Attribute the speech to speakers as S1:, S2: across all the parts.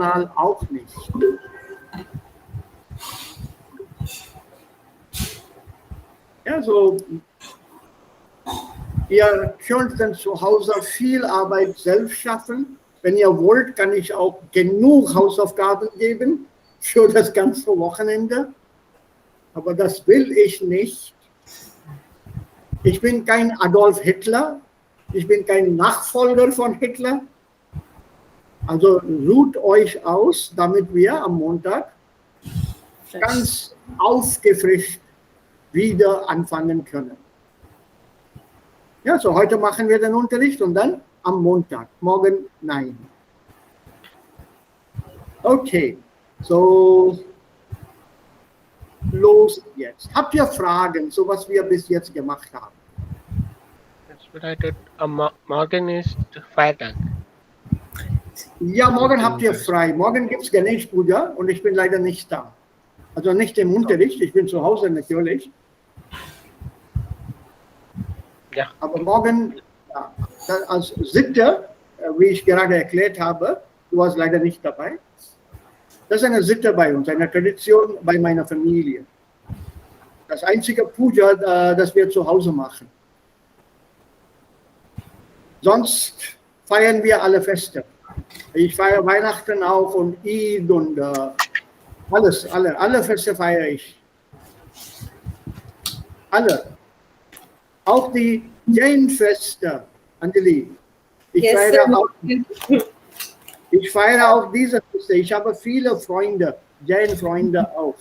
S1: auch nicht. Ja, so, ihr könnt dann zu Hause viel Arbeit selbst schaffen. Wenn ihr wollt, kann ich auch genug Hausaufgaben geben für das ganze Wochenende. Aber das will ich nicht. Ich bin kein Adolf Hitler. Ich bin kein Nachfolger von Hitler. Also ruht euch aus, damit wir am Montag ganz aufgefrischt wieder anfangen können. Ja, so heute machen wir den Unterricht und dann am Montag. Morgen nein. Okay, so los jetzt. Habt ihr Fragen, so was wir bis jetzt gemacht haben?
S2: Das bedeutet, morgen ist Feiertag.
S1: Ja, morgen habt ihr frei. Morgen gibt es Ganesh Puja und ich bin leider nicht da. Also nicht im Unterricht, ich bin zu Hause natürlich.
S2: Ja.
S1: Aber morgen ja, als Sitte, wie ich gerade erklärt habe, du warst leider nicht dabei. Das ist eine Sitte bei uns, eine Tradition bei meiner Familie. Das einzige Puja, das wir zu Hause machen. Sonst feiern wir alle Feste. Ich feiere Weihnachten auch und Eid und alle Feste feiere ich. Alle. Auch die Jain-Feste, Anjali. Ich feiere auch diese Feste. Ich habe viele Freunde, Jain-Freunde auch.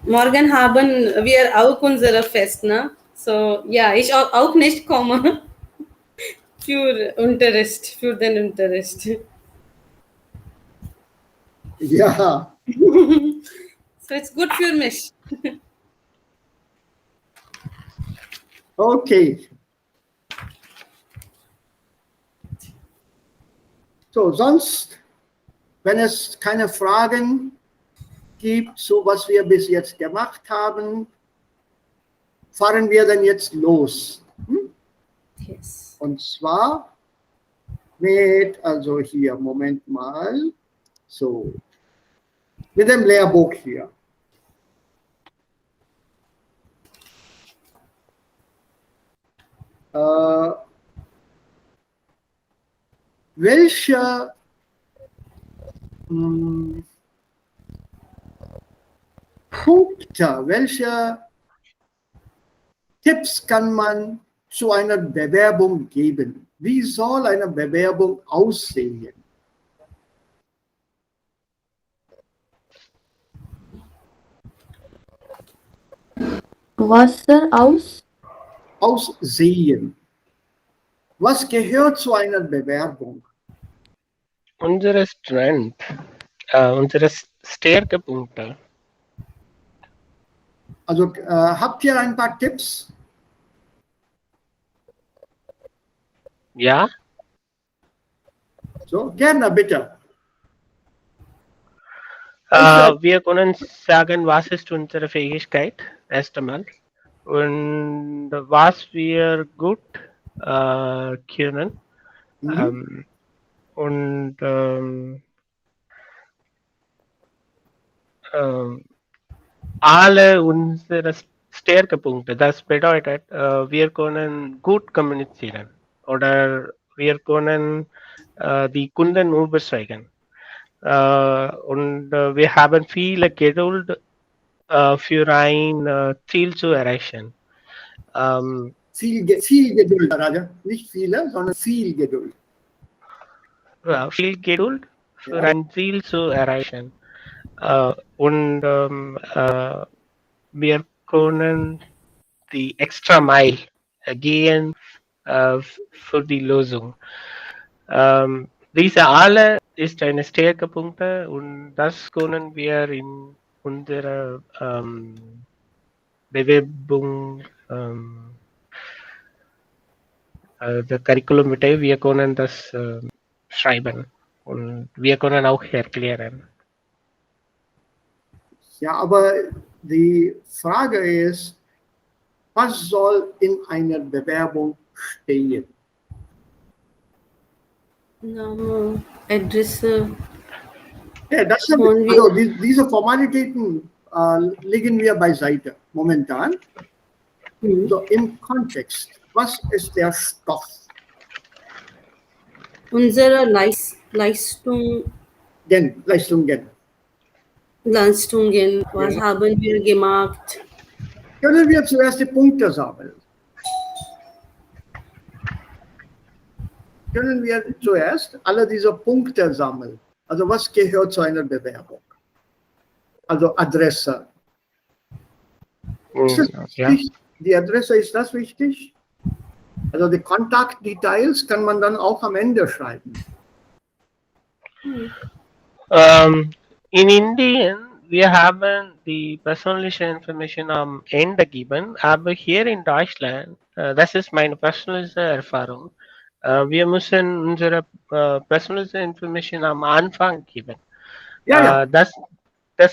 S3: Morgen haben wir auch unsere Fest, ne? So, ja, ich auch nicht komme für den Unterricht.
S1: Ja.
S3: So, it's good für mich.
S1: Okay. So, sonst, wenn es keine Fragen gibt, so was wir bis jetzt gemacht haben, fahren wir dann jetzt los.
S3: Yes.
S1: Und zwar mit, also hier, Moment mal, so, mit dem Lehrbuch hier. Welche Punkte, welche Tipps kann man zu einer Bewerbung geben? Wie soll eine Bewerbung aussehen?
S4: Was soll
S1: aussehen? Was gehört zu einer Bewerbung?
S2: Unsere Strength, unsere Stärkepunkte.
S1: Also habt ihr ein paar Tipps?
S2: Ja.
S1: So, gerne, bitte.
S2: Wir können sagen, was ist unsere Fähigkeit, erst einmal. Und was wir gut können. Und alle unsere Stärkepunkte, das bedeutet, wir können gut kommunizieren oder wir können die Kunden überzeugen. Und wir haben viele Geduld für ein Ziel zu erreichen.
S1: Viel Geduld, Raja. Nicht viele, sondern viel Geduld.
S2: Viel Geduld für ein Ziel zu erreichen. Und wir können die extra Mile gehen für die Lösung. Diese alle ist eine Stärkepunkte und das können wir in unserer Bewerbung, der Curriculum Vitae, wir können das schreiben und wir können auch erklären.
S1: Ja, aber die Frage ist, was soll in einer Bewerbung stehen?
S3: Name, Adresse,
S1: Ja, das sind, also diese Formalitäten liegen wir beiseite momentan. So im Kontext, was ist der Stoff?
S3: Unsere Leistungen, was haben wir gemacht?
S1: Können wir zuerst die Punkte sammeln? Können wir zuerst alle diese Punkte sammeln? Also was gehört zu einer Bewerbung? Also Adresse. Ist das wichtig? Die Adresse, ist das wichtig? Also die Kontaktdetails kann man dann auch am Ende schreiben.
S2: In Indien, wir haben die persönliche Information am Ende gegeben, aber hier in Deutschland, das ist meine persönliche Erfahrung, wir müssen unsere persönliche Information am Anfang geben.
S1: Ja.
S2: Das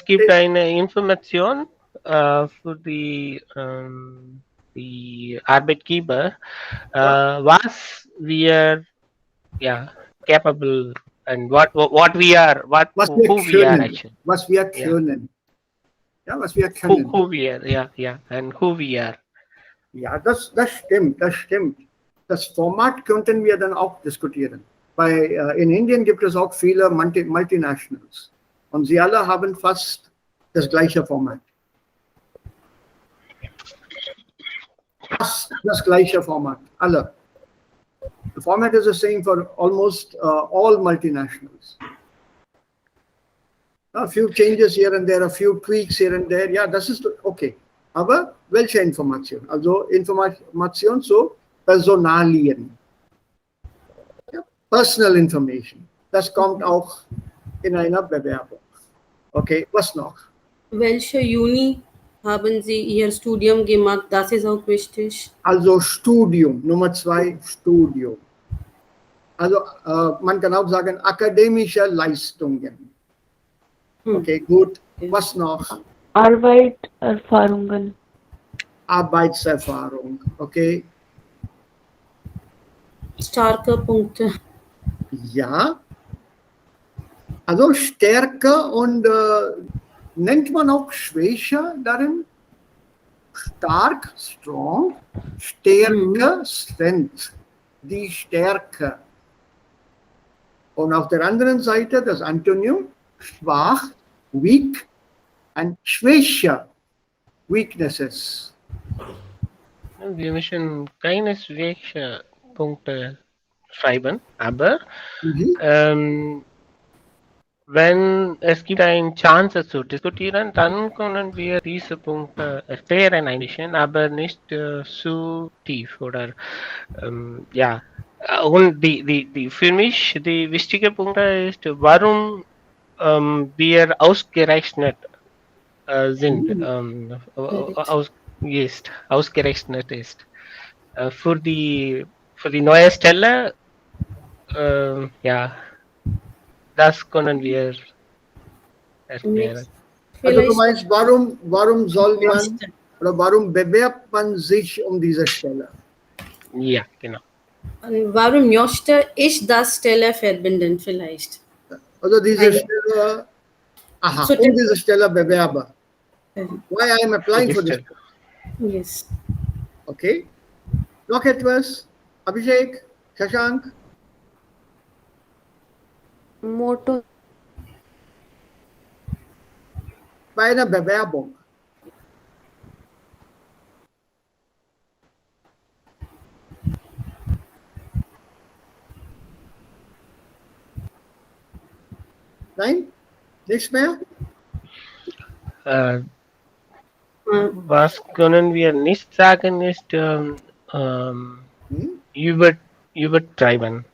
S2: gibt eine Information für die Arbeitgeber, was wir capable and what we are, who we are actually.
S1: Was wir können. Ja, was wir können.
S2: Who we are, and who we are.
S1: Ja, das stimmt. Das Format könnten wir dann auch diskutieren. In Indien gibt es auch viele Multinationals. Und sie alle haben fast das gleiche Format. Fast das gleiche Format, alle. The format is the same for almost all multinationals. A few changes here and there, a few tweaks here and there. Ja, das ist okay. Aber welche Information? Also Information zu Personalien. Ja, Personal Information. Das kommt auch in einer Bewerbung. Okay, was noch?
S3: Welche Uni haben Sie Ihr Studium gemacht? Das ist auch wichtig.
S1: Also Studium, Nummer 2, Studium. Also man kann auch sagen akademische Leistungen. Okay, gut. Was noch?
S4: Arbeitserfahrungen.
S1: Arbeitserfahrung, okay.
S3: Starke Punkte.
S1: Ja. Also Stärke und nennt man auch Schwäche darin? Stark, strong, Stärke, strength, die Stärke. Und auf der anderen Seite das Antonym, schwach, weak, und Schwäche, weaknesses.
S2: Wir müssen keine Schwächepunkte schreiben, aber wenn es gibt eine Chance zu diskutieren, dann können wir diese Punkte erklären ein bisschen, aber nicht zu tief oder Und für mich die wichtige Punkt ist, warum wir ausgerechnet sind, ausgerechnet ist. Für die neue Stelle, das können wir erklären.
S1: Also du meinst, warum soll man oder warum bewerbt man sich um diese Stelle?
S2: Ja, genau.
S3: Warum möchte ich das Stelle verbinden vielleicht?
S1: Also diese Stelle, diese Stelle bewerben. Why I am applying for this?
S3: Yes.
S1: Okay. Noch etwas? Abhishek, Shashank?
S4: Motto.
S1: Bei einer Bewerbung. Nein? Nichts mehr?
S2: Was können wir nicht sagen, ist übertreiben.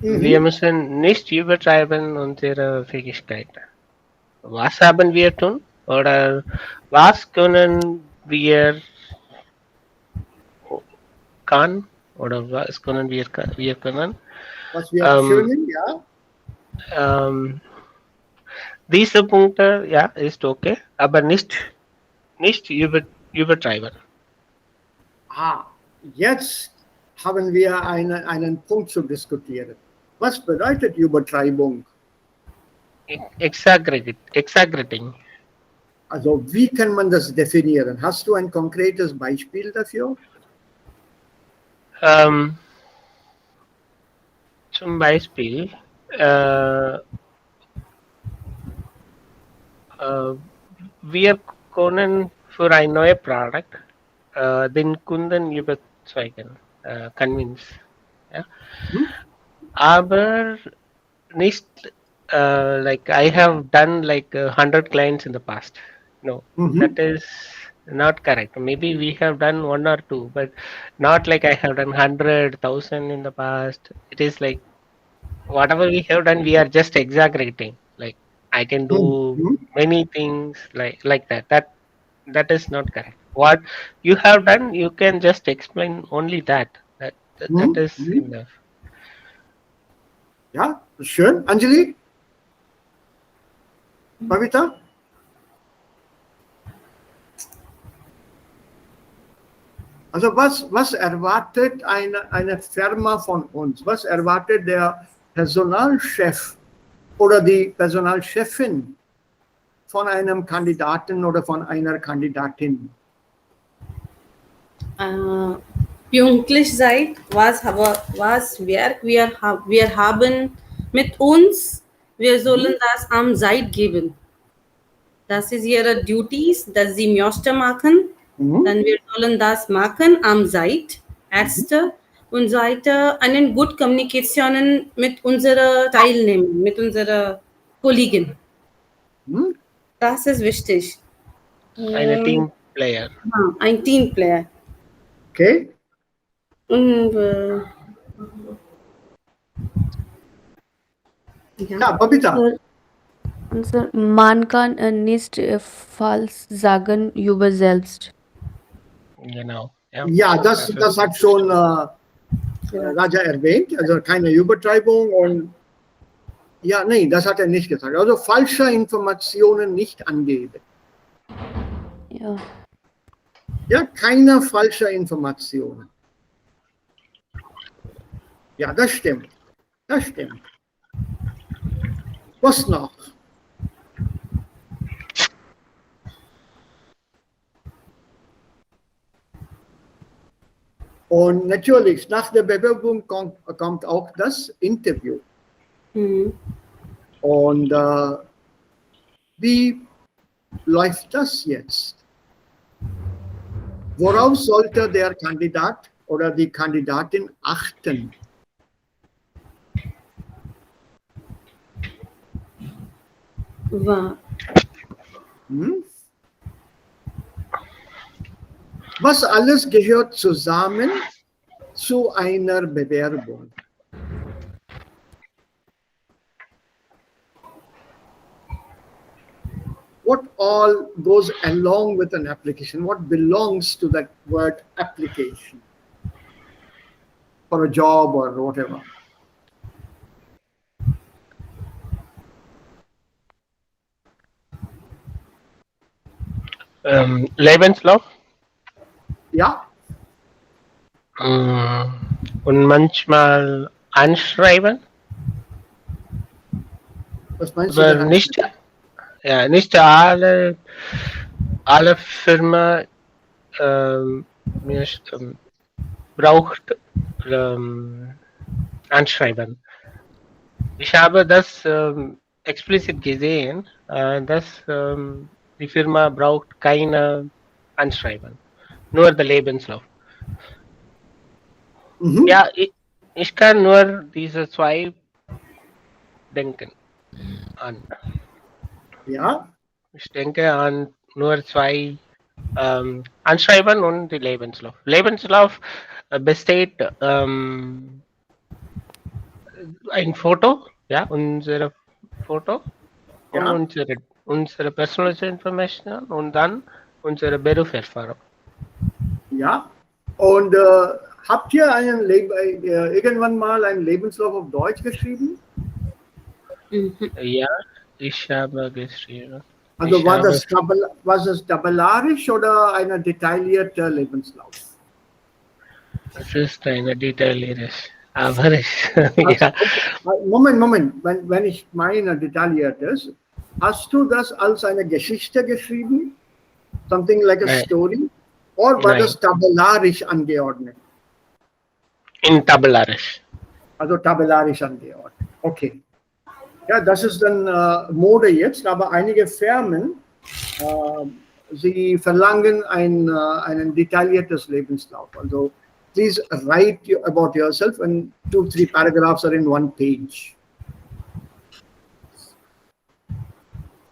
S2: Wir müssen nicht übertreiben unsere Fähigkeit. Was haben wir tun? Oder was können wir kann? Oder was können wir können?
S1: Was wir können, ja.
S2: Diese Punkte, ist okay, aber nicht übertreiben.
S1: Jetzt haben wir einen Punkt zu diskutieren. Was bedeutet Übertreibung?
S2: Exaggerating.
S1: Also wie kann man das definieren? Hast du ein konkretes Beispiel dafür?
S2: Zum Beispiel, äh, wir können für ein neues Produkt den Kunden überzeugen, convince. Ja? Aber nicht like I have done like 100 clients in the past. No, that is not correct. Maybe we have done one or two, but not like I have done 100,000 in the past. It is like whatever we have done, we are just exaggerating. Like I can do many things like that. That is not correct. What you have done, you can just explain only that. That is enough.
S1: Ja, schön. Anjali? Pavita? Also was erwartet eine Firma von uns? Was erwartet der Personalchef oder die Personalchefin von einem Kandidaten oder von einer Kandidatin?
S3: Pünktlich seid, was Werk wir haben mit uns, wir sollen das am Zeit geben. Das ist ihre Duties, dass sie möchte machen. Dann wir sollen das machen am Zeit. Erste und zweite, eine gute Kommunikation mit unserer Teilnehmer, mit unserer Kollegen. Das ist wichtig.
S2: Eine Teamplayer.
S3: Ein Teamplayer.
S1: Okay.
S3: Und,
S1: Ja, Babita.
S4: Sir, man kann nicht falsch sagen über selbst.
S2: Genau.
S1: Ja, das hat schon Raja erwähnt, also keine Übertreibung und ja, nee, das hat er nicht gesagt. Also falsche Informationen nicht angeben.
S4: Ja.
S1: Ja, keine falsche Informationen. Ja, das stimmt. Das stimmt. Was noch? Und natürlich, nach der Bewerbung kommt auch das Interview. Und wie läuft das jetzt? Worauf sollte der Kandidat oder die Kandidatin achten? Was alles gehört zusammen zu einer Bewerbung? What all goes along with an application? What belongs to that word application for a job or whatever?
S2: Lebenslauf.
S1: Ja.
S2: Und manchmal anschreiben.
S1: Was meinst du?
S2: Aber nicht alle Firma braucht anschreiben. Ich habe das explizit gesehen, dass die Firma braucht keine Anschreiben, nur der Lebenslauf. Ja, ich kann nur diese zwei denken an.
S1: Ja.
S2: Ich denke an nur zwei Anschreiben und die Lebenslauf. Lebenslauf besteht ein Foto, ja, unsere Foto und unsere persönliche Information und dann unsere Berufserfahrung.
S1: Ja. Und habt ihr irgendwann mal einen Lebenslauf auf Deutsch geschrieben?
S2: Ja, ich habe geschrieben.
S1: Also war das tabellarisch oder ein detaillierter Lebenslauf?
S2: Es ist eine detaillierte Aber ja.
S1: Moment. Wenn ich meine detailliert ist, hast du das als eine Geschichte geschrieben? Something like a
S2: Nein,
S1: story? Or war
S2: nein.
S1: das tabellarisch angeordnet?
S2: In tabellarisch.
S1: Also tabellarisch angeordnet. Okay. Ja, das ist dann Mode jetzt, aber einige Firmen, sie verlangen einen detailliertes Lebenslauf. Also, please write about yourself and 2-3 paragraphs are in one page.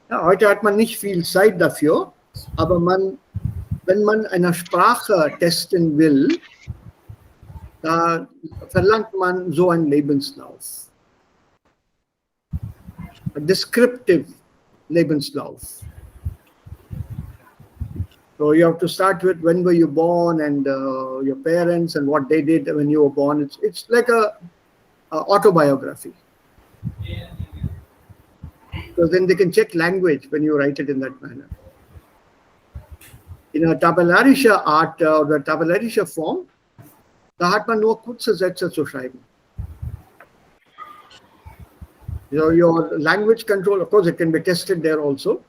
S1: Ja, heute hat man nicht viel Zeit dafür, aber wenn man eine Sprache testen will, da verlangt man so einen Lebenslauf. A descriptive Lebenslauf. So you have to start with when were you born and your parents and what they did when you were born. It's like a autobiography. Because then they can check language when you write it in that manner. In a tabellarische Art oder tabellarische Form, da hat man nur kurze Sätze zu schreiben. Your language control, of course, it can be tested there also.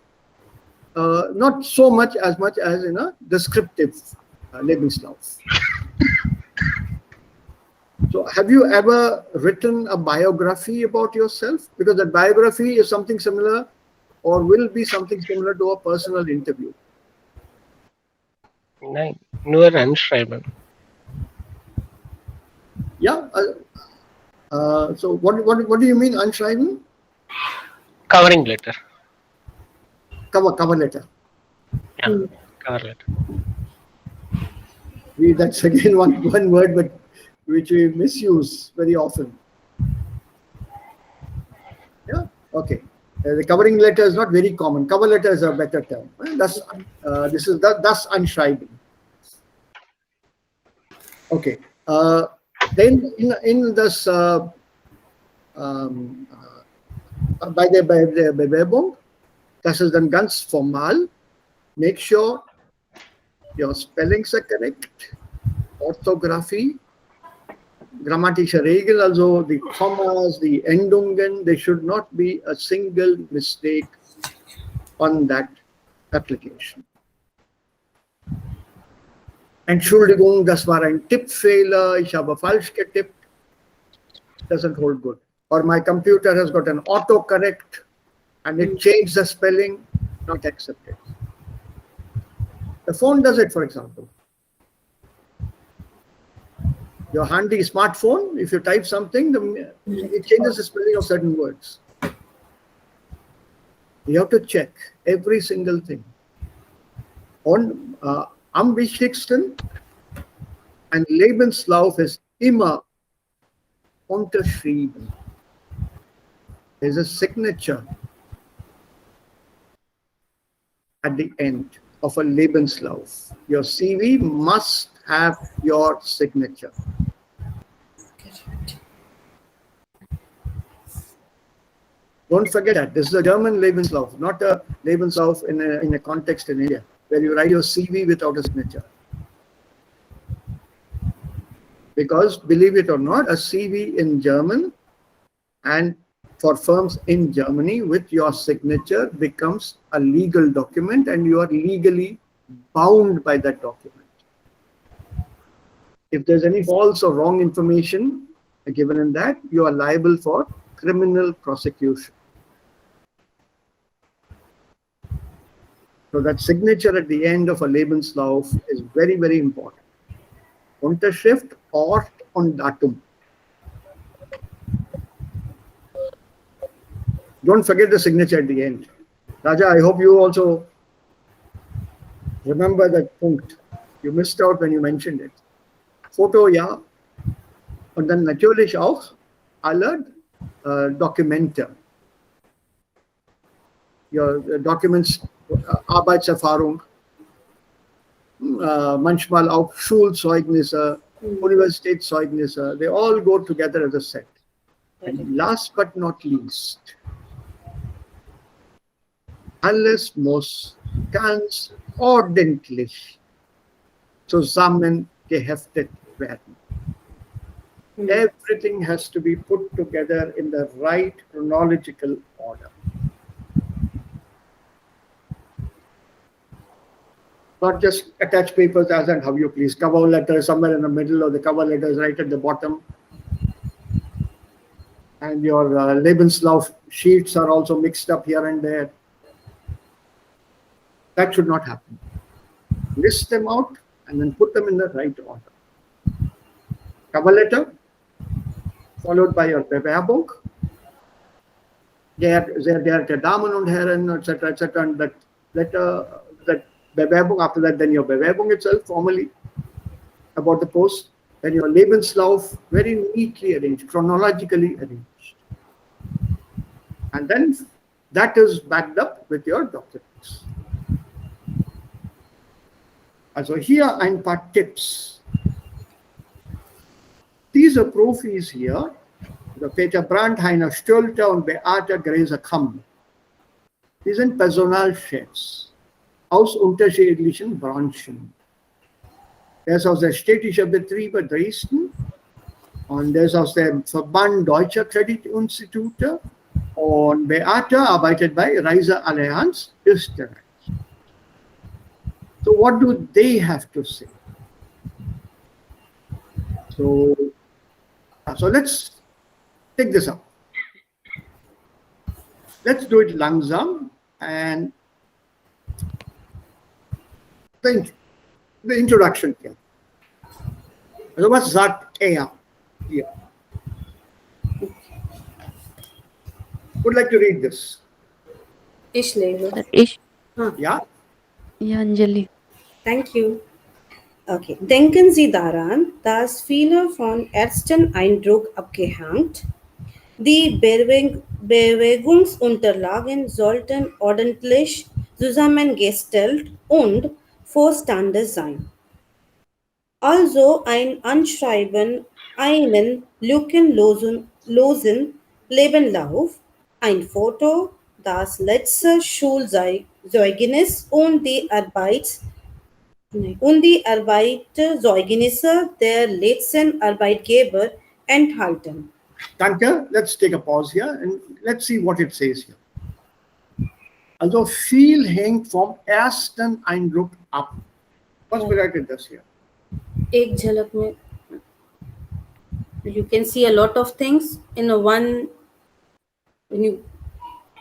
S1: Not so much as in a descriptive Lebenslauf. So have you ever written a biography about yourself? Because that biography is something similar or will be something similar to a personal interview.
S2: Nein, nur anschreiben.
S1: Yeah. So what do you mean anschreiben?
S2: Covering letter.
S1: Cover letter.
S2: Yeah, cover letter.
S1: That's again one word, but which we misuse very often. Yeah. Okay. The covering letter is not very common. Cover letter is a better term. This is thus anschreiben. Okay. Then in this bei der Bewerbung, das ist dann ganz formal. Make sure your spellings are correct, orthography, grammatische Regel, also the commas, the Endungen, there should not be a single mistake on that application. Entschuldigung, das war ein Tippfehler, ich habe falsch getippt. Doesn't hold good. Or my computer has got an autocorrect and it changed the spelling, not accepted. The phone does it, for example. Your handy smartphone, if you type something, it changes the spelling of certain words. You have to check every single thing. Und am wichtigsten, ein Lebenslauf ist immer unterschrieben. There's a signature at the end of a Lebenslauf. Your CV must have your signature. Don't forget that. This is a German Lebenslauf, not a Lebenslauf in a context in India, where you write your CV without a signature. Because, believe it or not, a CV in German and for firms in Germany with your signature becomes a legal document and you are legally bound by that document. If there's any false or wrong information given in that, you are liable for criminal prosecution. So that signature at the end of a Lebenslauf is very, very important. Unterschrift, Ort und Datum. Don't forget the signature at the end. Raja, I hope you also remember that point. You missed out when you mentioned it. Foto, ja. Und dann natürlich auch alle Dokumente. Your documents, Arbeitserfahrung, manchmal auch Schulzeugnisse, Universitätszeugnisse, they all go together as a set. And last but not least, alles muss ganz ordentlich zusammengeheftet werden. Everything has to be put together in the right chronological order. Not just attach papers as and how you please. Cover letter somewhere in the middle, or the cover letter is right at the bottom. And your Lebenslauf sheets are also mixed up here and there. That should not happen. List them out and then put them in the right order. Cover letter, followed by your Bewerbung. Sehr geehrte Damen und Herren, etc., etc. And that letter, that Bewerbung, after that, then your Bewerbung itself, formally, about the post. Then your Lebenslauf, very neatly arranged, chronologically arranged. And then that is backed up with your documents. Also hier ein paar Tipps. Diese Profis hier, der Peter Brandt, Heiner Stölter und Beate Gräser-Kamm, die sind Personalchefs aus unterschiedlichen Branchen. Der ist aus der Städtischen Betriebe Dresden und der ist aus dem Verband Deutscher Kreditinstitute, und Beate arbeitet bei Reiseallianz Österreich. So what do they have to say? So let's take this up. Let's do it langsam, and the introduction here. So was sagt er hier? Would like to read this?
S3: Ich lese.
S1: Ja?
S4: Ja, Anjali.
S3: Thank you. Okay. Denken Sie daran, dass viele von ersten Eindruck abgehängt. Die Bewegungsunterlagen sollten ordentlich zusammengestellt und Vorstande sein. Also ein Anschreiben, einen lückenlosen Lebenslauf, ein Foto, das letzte Schulzeugnis und die Arbeitszeugnisse der letzten Arbeitgeber enthalten.
S1: Danke. Let's take a pause here and let's see what it says here. Also viel hängt vom ersten Eindruck ab. Was bedeutet das hier?
S3: एक झलक में you can see a lot of things in a one, when you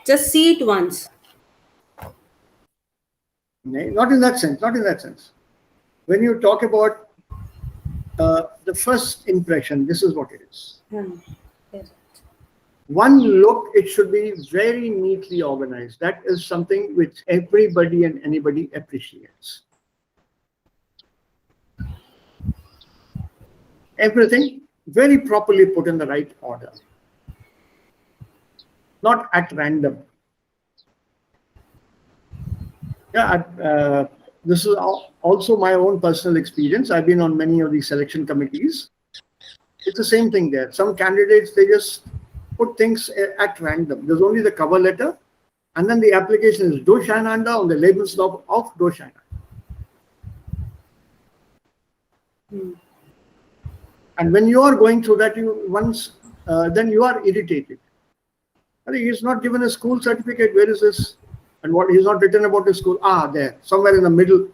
S3: just see it once.
S1: Not in that sense, not in that sense. When you talk about the first impression, this is what it is. One look, it should be very neatly organized. That is something which everybody and anybody appreciates. Everything very properly put in the right order, not at random. Yeah, this is also my own personal experience. I've been on many of these selection committees. It's the same thing there. Some candidates, they just put things at random. There's only the cover letter, and then the application is durcheinander on the Lebenslauf auch durcheinander. And when you are going through that, then you are irritated. I think he's not given a school certificate. Where is this? And what he's not written about his school? There, somewhere in the middle.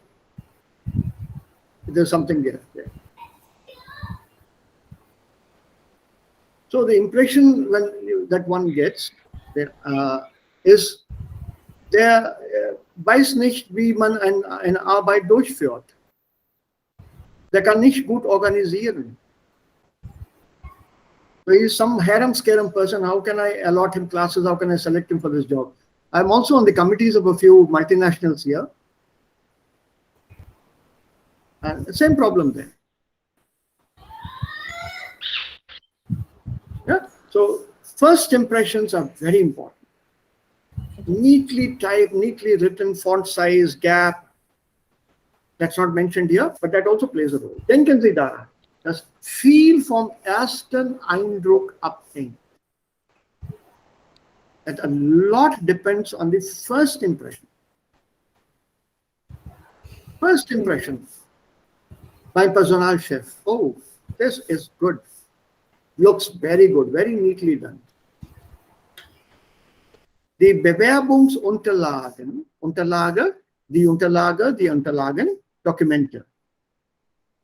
S1: There's something there. So the impression that one gets is, der weiß nicht, wie man eine Arbeit durchführt. Der kann nicht gut organisieren. So he's some harem-scarum person. How can I allot him classes? How can I select him for this job? I'm also on the committees of a few multinationals here. And the same problem there. Yeah. So first impressions are very important. Neatly typed, neatly written, font size, gap. That's not mentioned here, but that also plays a role. Denken Sie daran, das viel vom ersten Eindruck abhängt. That a lot depends on the first impression. First impression. My Personalchef. Oh, this is good. Looks very good, very neatly done. Die Bewerbungsunterlagen, die Unterlagen, Dokumente,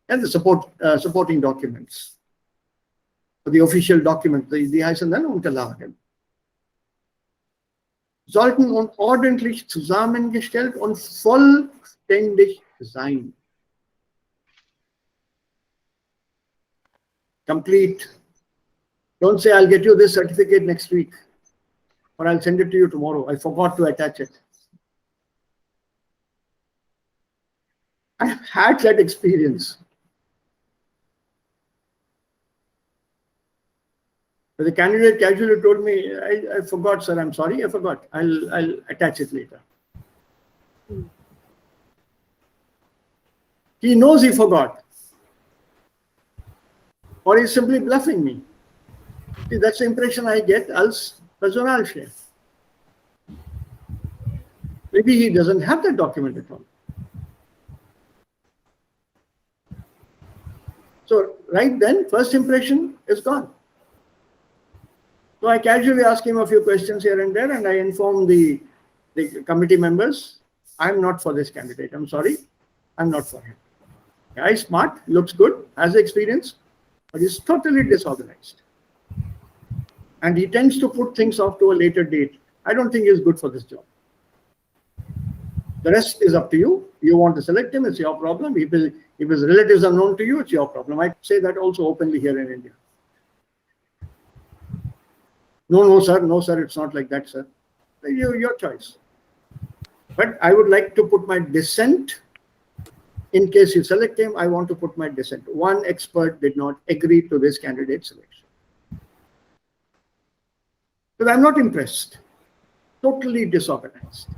S1: and the supporting documents. The official documents, die heißen dann Unterlagen, sollten ordentlich zusammengestellt und vollständig sein. Complete. Don't say, I'll get you this certificate next week, or I'll send it to you tomorrow. I forgot to attach it. I've had that experience. But the candidate casually told me, I forgot, sir, I'm sorry, I forgot. I'll attach it later. He knows he forgot. Or he's simply bluffing me. See, that's the impression I get als Personalchef. Maybe he doesn't have that document at all. So right then, first impression is gone. So I casually ask him a few questions here and there, and I inform the committee members, I'm not for this candidate. I'm sorry, I'm not for him. Guy is smart, looks good, has experience, but he's totally disorganized. And he tends to put things off to a later date. I don't think he's good for this job. The rest is up to you. You want to select him, it's your problem. If his relatives are known to you, it's your problem. I say that also openly here in India. No, sir, it's not like that, sir. Your choice. But I would like to put my dissent. In case you select him, I want to put my dissent. One expert did not agree to this candidate selection. But I'm not impressed. Totally disorganized.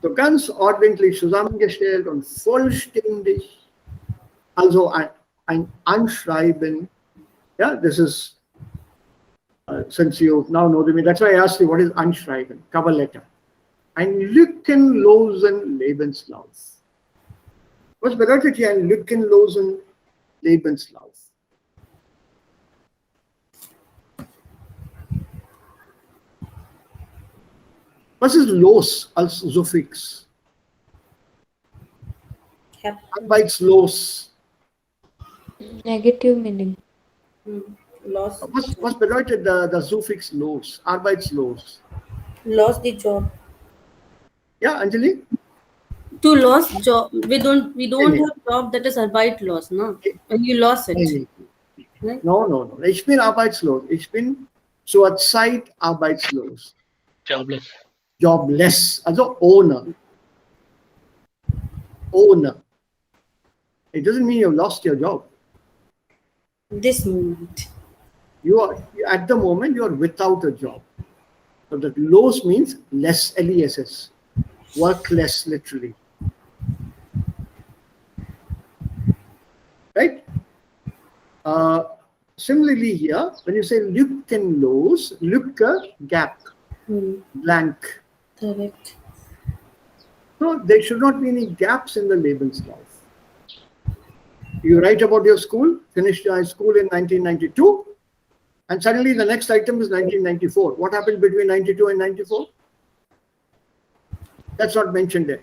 S1: So ganz ordentlich zusammengestellt und vollständig. Also ein Anschreiben. Yeah, this is, since you now know me, that's why I asked you, what is Anschreiben? Cover letter. Ein lückenlosen Lebenslauf. Was bedeutet hier ein lückenlosen Lebenslauf? Was ist los als Suffix? Arbeitslos.
S4: Negative meaning.
S3: Lost.
S1: Was bedeutet der Suffix los? Arbeitslos.
S3: Lost the job.
S1: Ja, Anjali?
S3: To lost job, we don't
S1: Nee.
S3: have job that is arbeitslos, no? And you lost it.
S1: Nee.
S3: Right?
S1: No. Ich bin arbeitslos. Ich bin zurzeit arbeitslos.
S2: Jobless.
S1: Jobless. Also ohne. It doesn't mean you lost your job.
S3: This moment.
S1: At the moment, you are without a job. So that los means less, L-E-S-S. Work less, literally. Right? Similarly here, when you say lückenlos, Lücke, gap, blank.
S3: Correct.
S1: So there should not be any gaps in the Lebenslauf. You write about your school, finished high school in 1992, and suddenly the next item is 1994. What happened between 92 and 94? That's not mentioned there.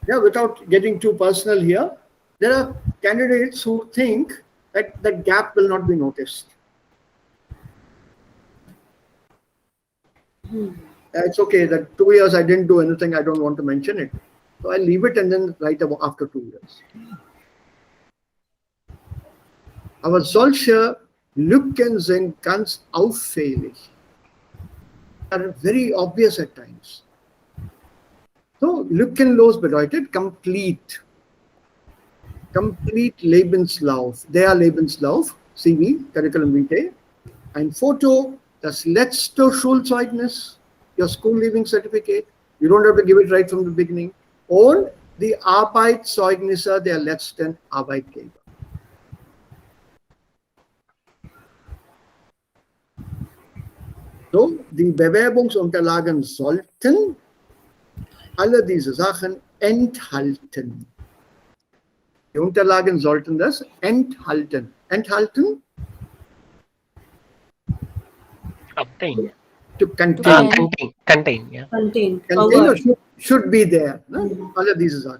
S1: Yeah, without getting too personal here, there are candidates who think that the gap will not be noticed. It's okay that 2 years I didn't do anything, I don't want to mention it. So I leave it and then write about after 2 years. Aber solche Lücken sind ganz auffällig. Are very obvious at times. So lückenlos bedeutet complete. Complete Lebenslauf. Der Lebenslauf, CV, Curriculum Vitae. Ein Foto, das letzte Schulzeugnis, your school leaving certificate. You don't have to give it right from the beginning. Und die Arbeitszeugnisse der letzten Arbeitgeber. So, die Bewerbungsunterlagen sollten alle diese Sachen enthalten. Die Unterlagen sollten das enthalten. Enthalten?
S2: Obtain.
S1: To contain.
S2: Contain, yeah.
S3: Contain.
S1: Contain
S3: Cover.
S1: or should be there. No? All of these are.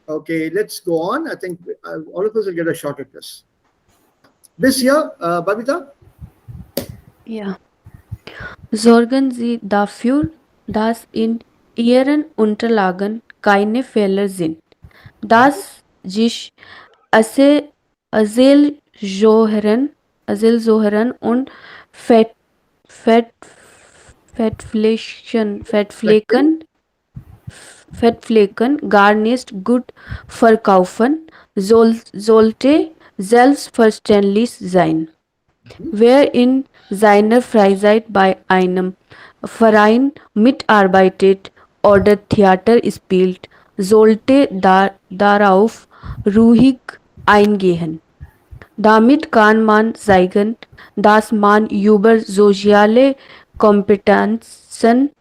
S1: Okay, let's go on. I think all of us will get a shot at this. This here, Babita?
S4: Ja. Sorgen Sie dafür, dass in Ihren Unterlagen keine Fehler sind, dass sich Asse- Azellsäuren und Fett, Fettflecken gar nicht gut verkaufen, sollte selbstverständlich sein. Wer in seiner Freizeit bei einem Verein mitarbeitet oder Theater spielt, sollte darauf ruhig eingehen. Damit kann man zeigen, dass man über soziale Kompetenzen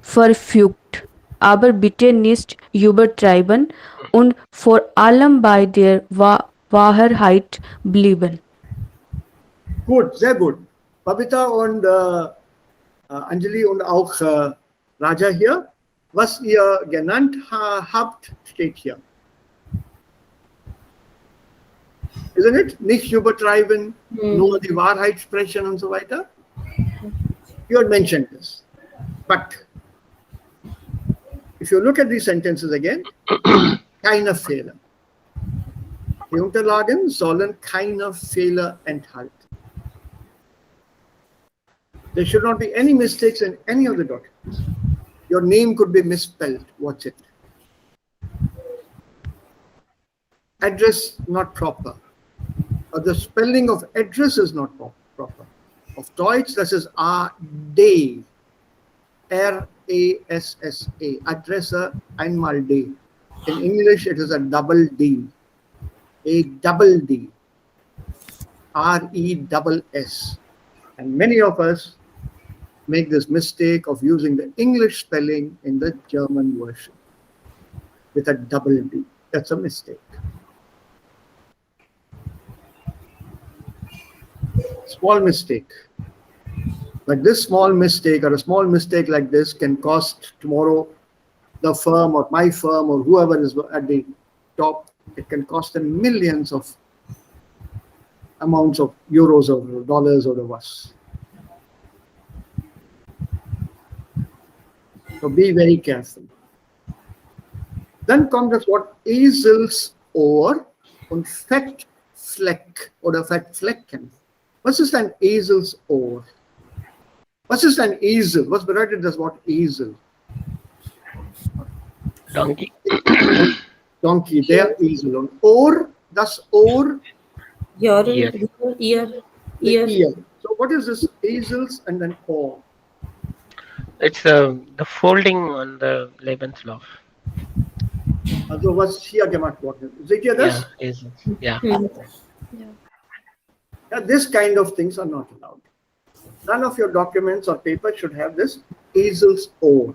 S4: verfügt. Aber bitte nicht übertreiben und vor allem bei der Wahrheit bleiben.
S1: Gut, sehr gut. Babita und Anjali und auch Raja hier. Was ihr genannt habt, steht hier. Isn't it? Nicht übertreiben, nur die Wahrheit sprechen und so weiter. You had mentioned this. But if you look at these sentences again, keine Fehler. Die Unterlagen sollen keine Fehler enthalten. There should not be any mistakes in any of the documents. Your name could be misspelled. Watch it. Address not proper. Or the spelling of address is not proper. Of Deutsch, this is A-D. R-A-S-S-A. Adresse einmal D. In English, it is a double D. A double D. R-E-S-S. And many of us make this mistake of using the English spelling in the German version with a double D. That's a mistake. Small mistake. But this small mistake or a small mistake like this can cost tomorrow the firm or my firm or whoever is at the top, it can cost them millions of amounts of euros or dollars or worse. So be very careful. Then comes das Wort Eselsohr und Fettfleck oder Fettflecken. Was ist ein Eselsohr? Was ist ein Esel? Was bedeutet das Wort Esel?
S2: Donkey.
S1: Donkey, der Esel. Und Ohr, das Ohr,
S3: Your
S2: Ear.
S3: ear.
S1: ear. So what is this Esels and then ohr?
S2: It's the folding on the Lebenslauf.
S1: Also was hier gemacht worden ist. Seht ihr das?
S2: Yeah, is yeah.
S1: Yeah, this kind of things are not allowed. None of your documents or papers should have this Esel's ohr.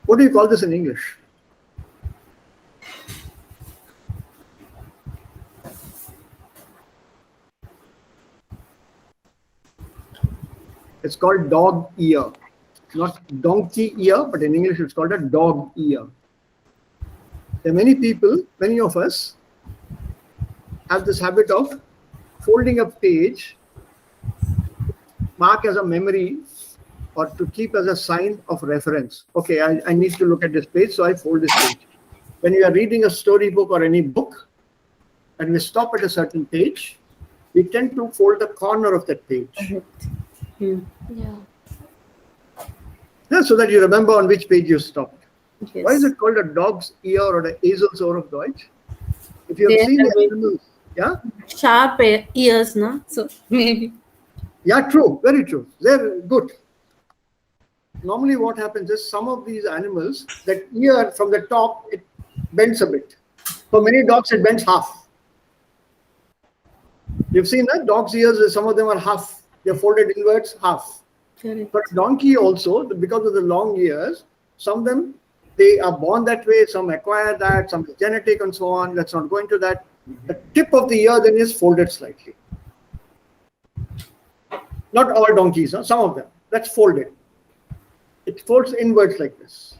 S1: What do you call this in English? It's called dog ear. Not donkey ear, but in English it's called a dog ear. There are many people, many of us, have this habit of folding a page, mark as a memory or to keep as a sign of reference. Okay, I need to look at this page, so I fold this page. When you are reading a storybook or any book, and we stop at a certain page, we tend to fold the corner of that page.
S4: Yeah.
S1: Yeah, so that you remember on which page you stopped.
S3: Yes.
S1: Why is it called a dog's ear or the Esel's ohr of Deutsch? If you have
S3: They
S1: seen
S3: have
S1: the animals, yeah?
S3: Sharp ears, no? So maybe.
S1: Yeah, true, very true. They're good. Normally what happens is some of these animals, that ear from the top, it bends a bit. For many dogs, it bends half. You've seen that? Dogs' ears, some of them are half. They're folded inwards, half.
S3: Correct.
S1: But donkey also, because of the long ears, Some of them, they are born that way, some acquire that, some is genetic and so on. Let's not go into that. The tip of the ear then is folded slightly. Not all donkeys, huh? Some of them. That's folded. It folds inwards like this.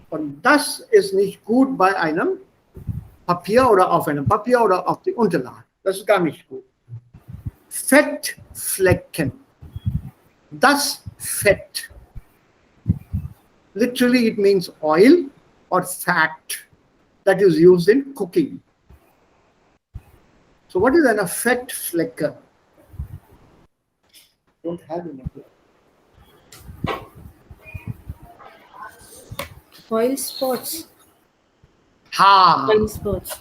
S1: Und das ist nicht gut bei einem Papier oder auf einem Papier oder auf die Unterlage. Das ist gar nicht gut. Fettflecken. Das Fett. Literally it means oil or fat that is used in cooking. So what is a Fettflecke? Don't have enough.
S3: Oil spots.
S1: Ha!
S3: Oil spots.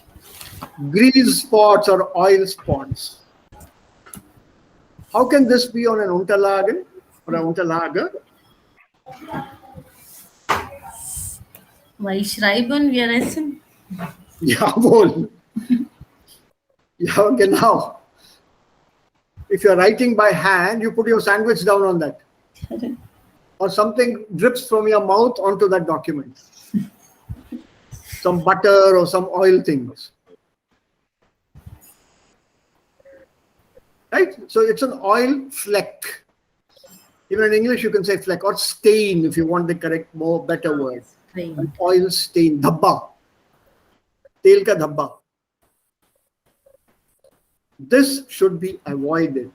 S1: Grease spots or oil spots. How can this be on an Unterlagen or an Unterlage?
S3: Weil schreiben wir essen.
S1: Jawohl. Ja, genau. If you're writing by hand, you put your sandwich down on that. Or something drips from your mouth onto that document. Some butter or some oil things. Right? So it's an oil fleck. Even in English, you can say fleck or stain if you want the correct, better word. An oil stain, dhabba. Tel ka dhabba. This should be avoided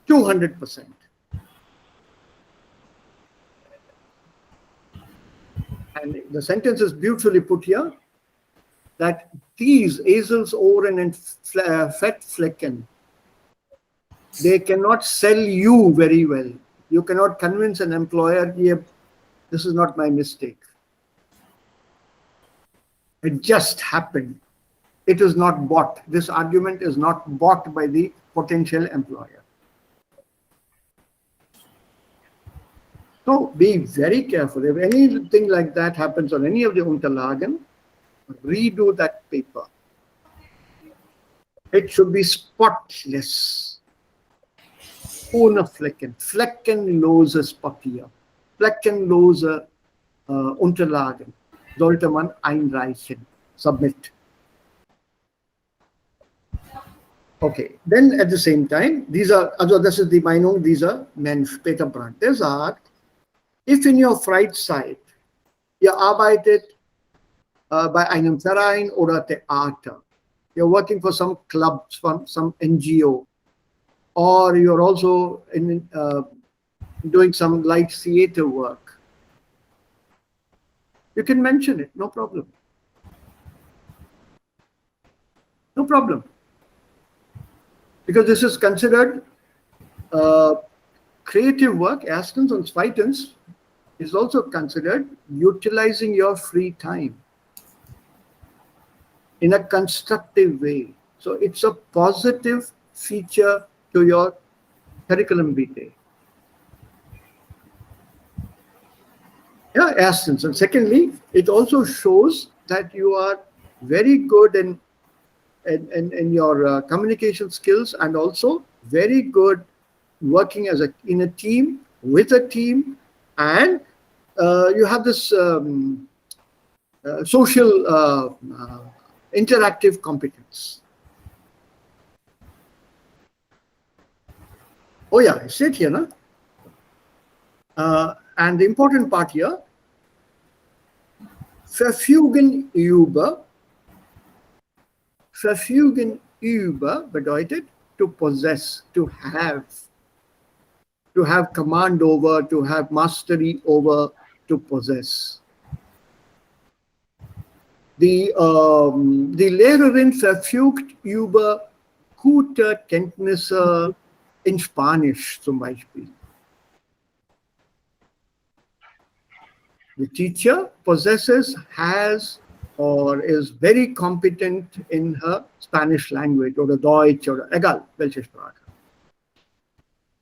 S1: 200%. And the sentence is beautifully put here that these Esels, Ohren and Fettflecken, they cannot sell you very well. You cannot convince an employer, yeah, this is not my mistake. It just happened. It is not bought. This argument is not bought by the potential employer. So be very careful. If anything like that happens on any of the Unterlagen, redo that paper. It should be spotless. Ohne Flecken. Fleckenloses Papier. Fleckenlose Unterlagen sollte man einreichen. Submit. Okay, then at the same time, these are, also this is die Meinung dieser Mensch, Peter Brandt, der sagt, if in your Freizeit, ihr arbeitet bei einem Verein oder Theater, you're working for some clubs, some NGO, or you're also doing some light theater work, you can mention it, no problem. No problem. Because this is considered creative work. Erstens und zweitens is also considered utilizing your free time in a constructive way. So it's a positive feature to your curriculum vitae. Yeah, erstens. And secondly, it also shows that you are very good in your communication skills and also very good working as in a team, with a team, and you have this social interactive competence. Oh yeah, I said here, no? And the important part here, verfügen über. Verfügen über bedeutet to possess, to have command over, to have mastery over, to possess. Die Lehrerin verfügt über gute Kenntnisse in Spanisch zum Beispiel. The teacher possesses, has, or is very competent in her Spanish language, or Deutsch, or egal, welche Sprache.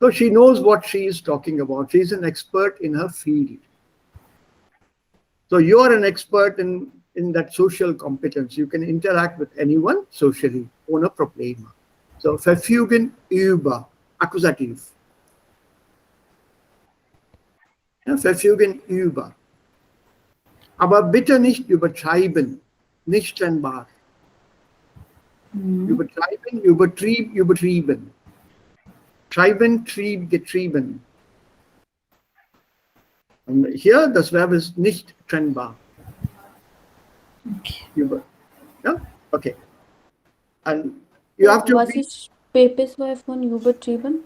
S1: So she knows what she is talking about. She is an expert in her field. So you are an expert in that social competence. You can interact with anyone socially, ohne Probleme. So verfügen über, Akkusativ. Ja, verfügen über. Aber bitte nicht übertreiben, nicht trennbar. Übertreiben, übertrieben. Treiben, getrieben. Und hier, das Verb ist nicht trennbar.
S3: Okay.
S1: Yeah? Okay. And you have to
S4: Was ist PP2 von übertrieben?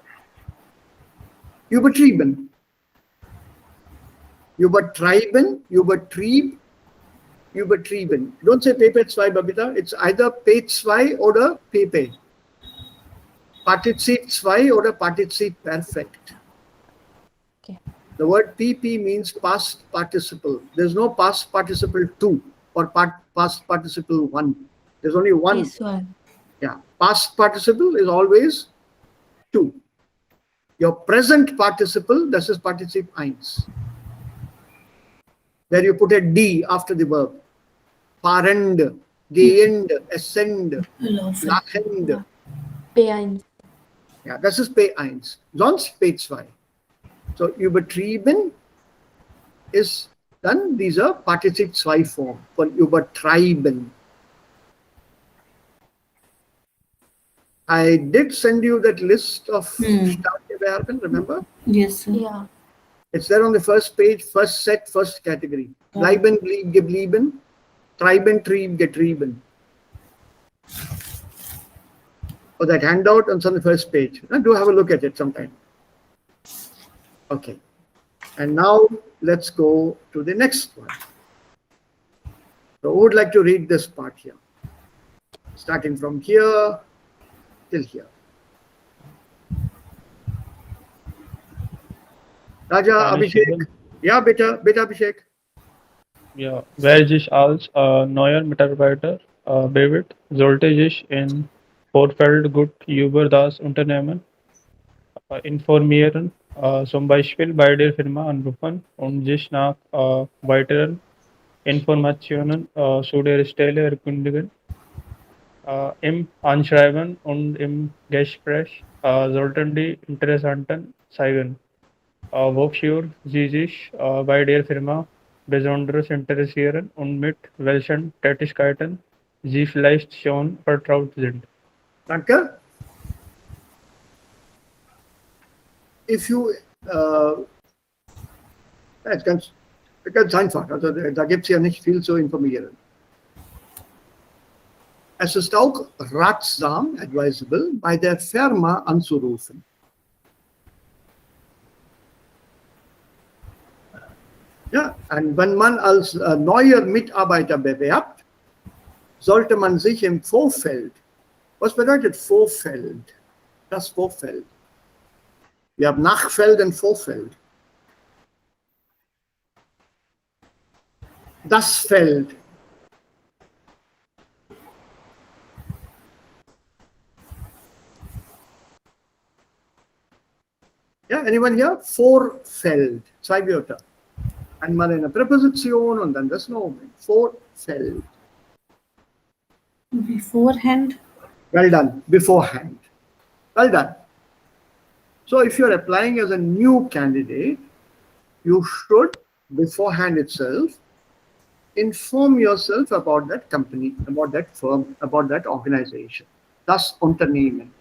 S1: übertrieben. Übertreiben, übertrieben. Don't say PP2, Babita. It's either P2 oder PP. Partizip 2 oder Partizip Perfekt.
S4: Okay.
S1: The word PP means past participle. There's no past participle 2 or past participle 1. There's only one.
S4: P1.
S1: Yeah. Past participle is always 2. Your present participle, this is Partizip 1. Where you put a D after the verb. Parend, gehend, ascend, lachend.
S4: P1.
S1: Ja, das ist P1. Sonst P2. So, übertrieben ist dann dieser Partizip 2 Form von übertreiben. I did send you that list of Startverben, remember?
S3: Yes, sir.
S4: Ja.
S1: It's there on the first page, first set, first category. Bleiben, blieb, geblieben. Treiben, trieb, getrieben. Or that handout on the first page. Do have a look at it sometime. Okay. And now let's go to the next one. So who would like to read this part here? Starting from here till here. Raja, Abhishek. Ja, bitte Abhishek.
S5: Ja, wer sich als neuer Mitarbeiter bewirbt, sollte sich im Vorfeld gut über das Unternehmen informieren, zum Beispiel bei der Firma anrufen und sich nach weiteren Informationen zu der Stelle erkundigen. Im Anschreiben und im Gespräch sollten die Interessenten zeigen, wofür sie sich bei der Firma besonders interessieren und mit welchen Tätigkeiten sie vielleicht schon vertraut sind.
S1: Danke. If you, ganz einfach, also da gibt es ja nicht viel zu informieren. Es ist auch ratsam, advisable, bei der Firma anzurufen. Ja, und wenn man als neuer Mitarbeiter bewerbt, sollte man sich im Vorfeld, was bedeutet Vorfeld? Das Vorfeld. Wir haben Nachfeld und Vorfeld. Das Feld. Ja, anyone here? Vorfeld. Zwei Wörter. Einmal eine Präposition und dann das Nomen. Vorfeld.
S3: Beforehand.
S1: Well done. Beforehand. Well done. So if you're applying as a new candidate, you should, beforehand itself, inform yourself about that company, about that firm, about that organization. Das Unternehmen.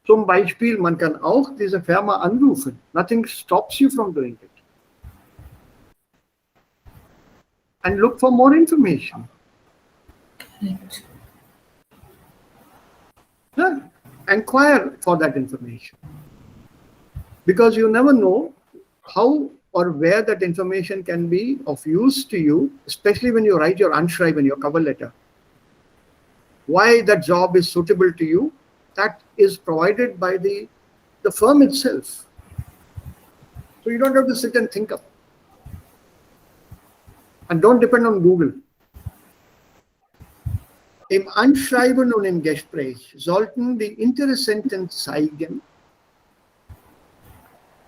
S1: Zum Beispiel, man kann auch diese Firma anrufen. Nothing stops you from doing it. And look for more information.
S3: Correct.
S1: Yeah. Inquire for that information. Because you never know how or where that information can be of use to you, especially when you write your Anschreiben, your cover letter. Why that job is suitable to you, that is provided by the firm itself. So you don't have to sit and think of it. And don't depend on Google. Im Anschreiben und im Gespräch sollten die Interessenten zeigen,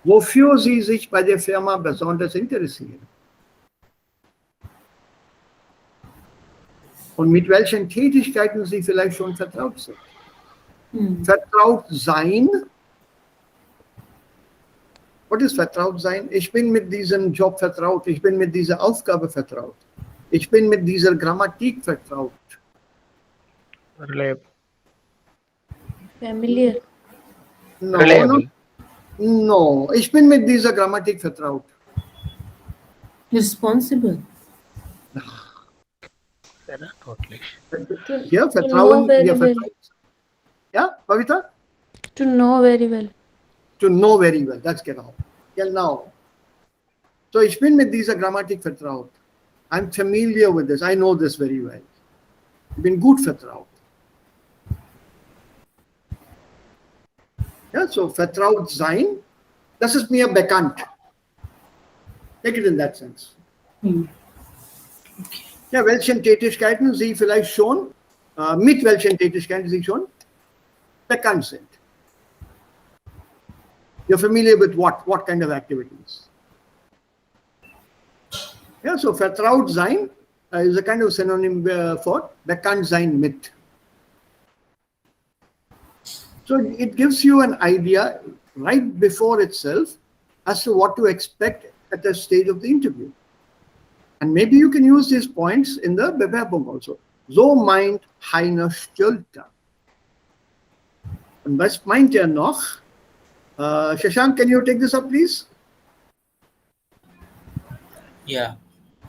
S1: wofür sie sich bei der Firma besonders interessieren. Und mit welchen Tätigkeiten sie vielleicht schon vertraut sind. Vertraut sein. What is Vertraut sein? Ich bin mit diesem Job vertraut. Ich bin mit dieser Aufgabe vertraut. Ich bin mit dieser Grammatik vertraut.
S2: Reliable.
S4: Familiar.
S1: No,
S2: Reliable.
S1: no. Ich bin mit dieser Grammatik vertraut.
S3: Responsible.
S2: They're not totally.
S1: Hier,
S4: To
S1: Vertrauen,
S4: know very
S1: hier
S4: well.
S1: Vertrauen. Ja, Pavitra?
S4: To know very well.
S1: To know very well. That's genau. Genau. So, ich bin mit dieser Grammatik vertraut. I'm familiar with this. I know this very well. Ich bin gut vertraut. Ja, so vertraut sein, das ist mir bekannt. Take it in that sense. Ja, welchen Tätigkeiten Sie vielleicht schon, mit welchen Tätigkeiten Sie schon bekannt sind. You're familiar with what kind of activities? Yeah, so vertraut sein is a kind of synonym for bekannt sein mit. So it gives you an idea right before itself as to what to expect at the stage of the interview. And maybe you can use these points in the Bewerbung also. So meint Heiner Stölter. Und was meint er noch? Shashank, can you take this up, please?
S6: Ja,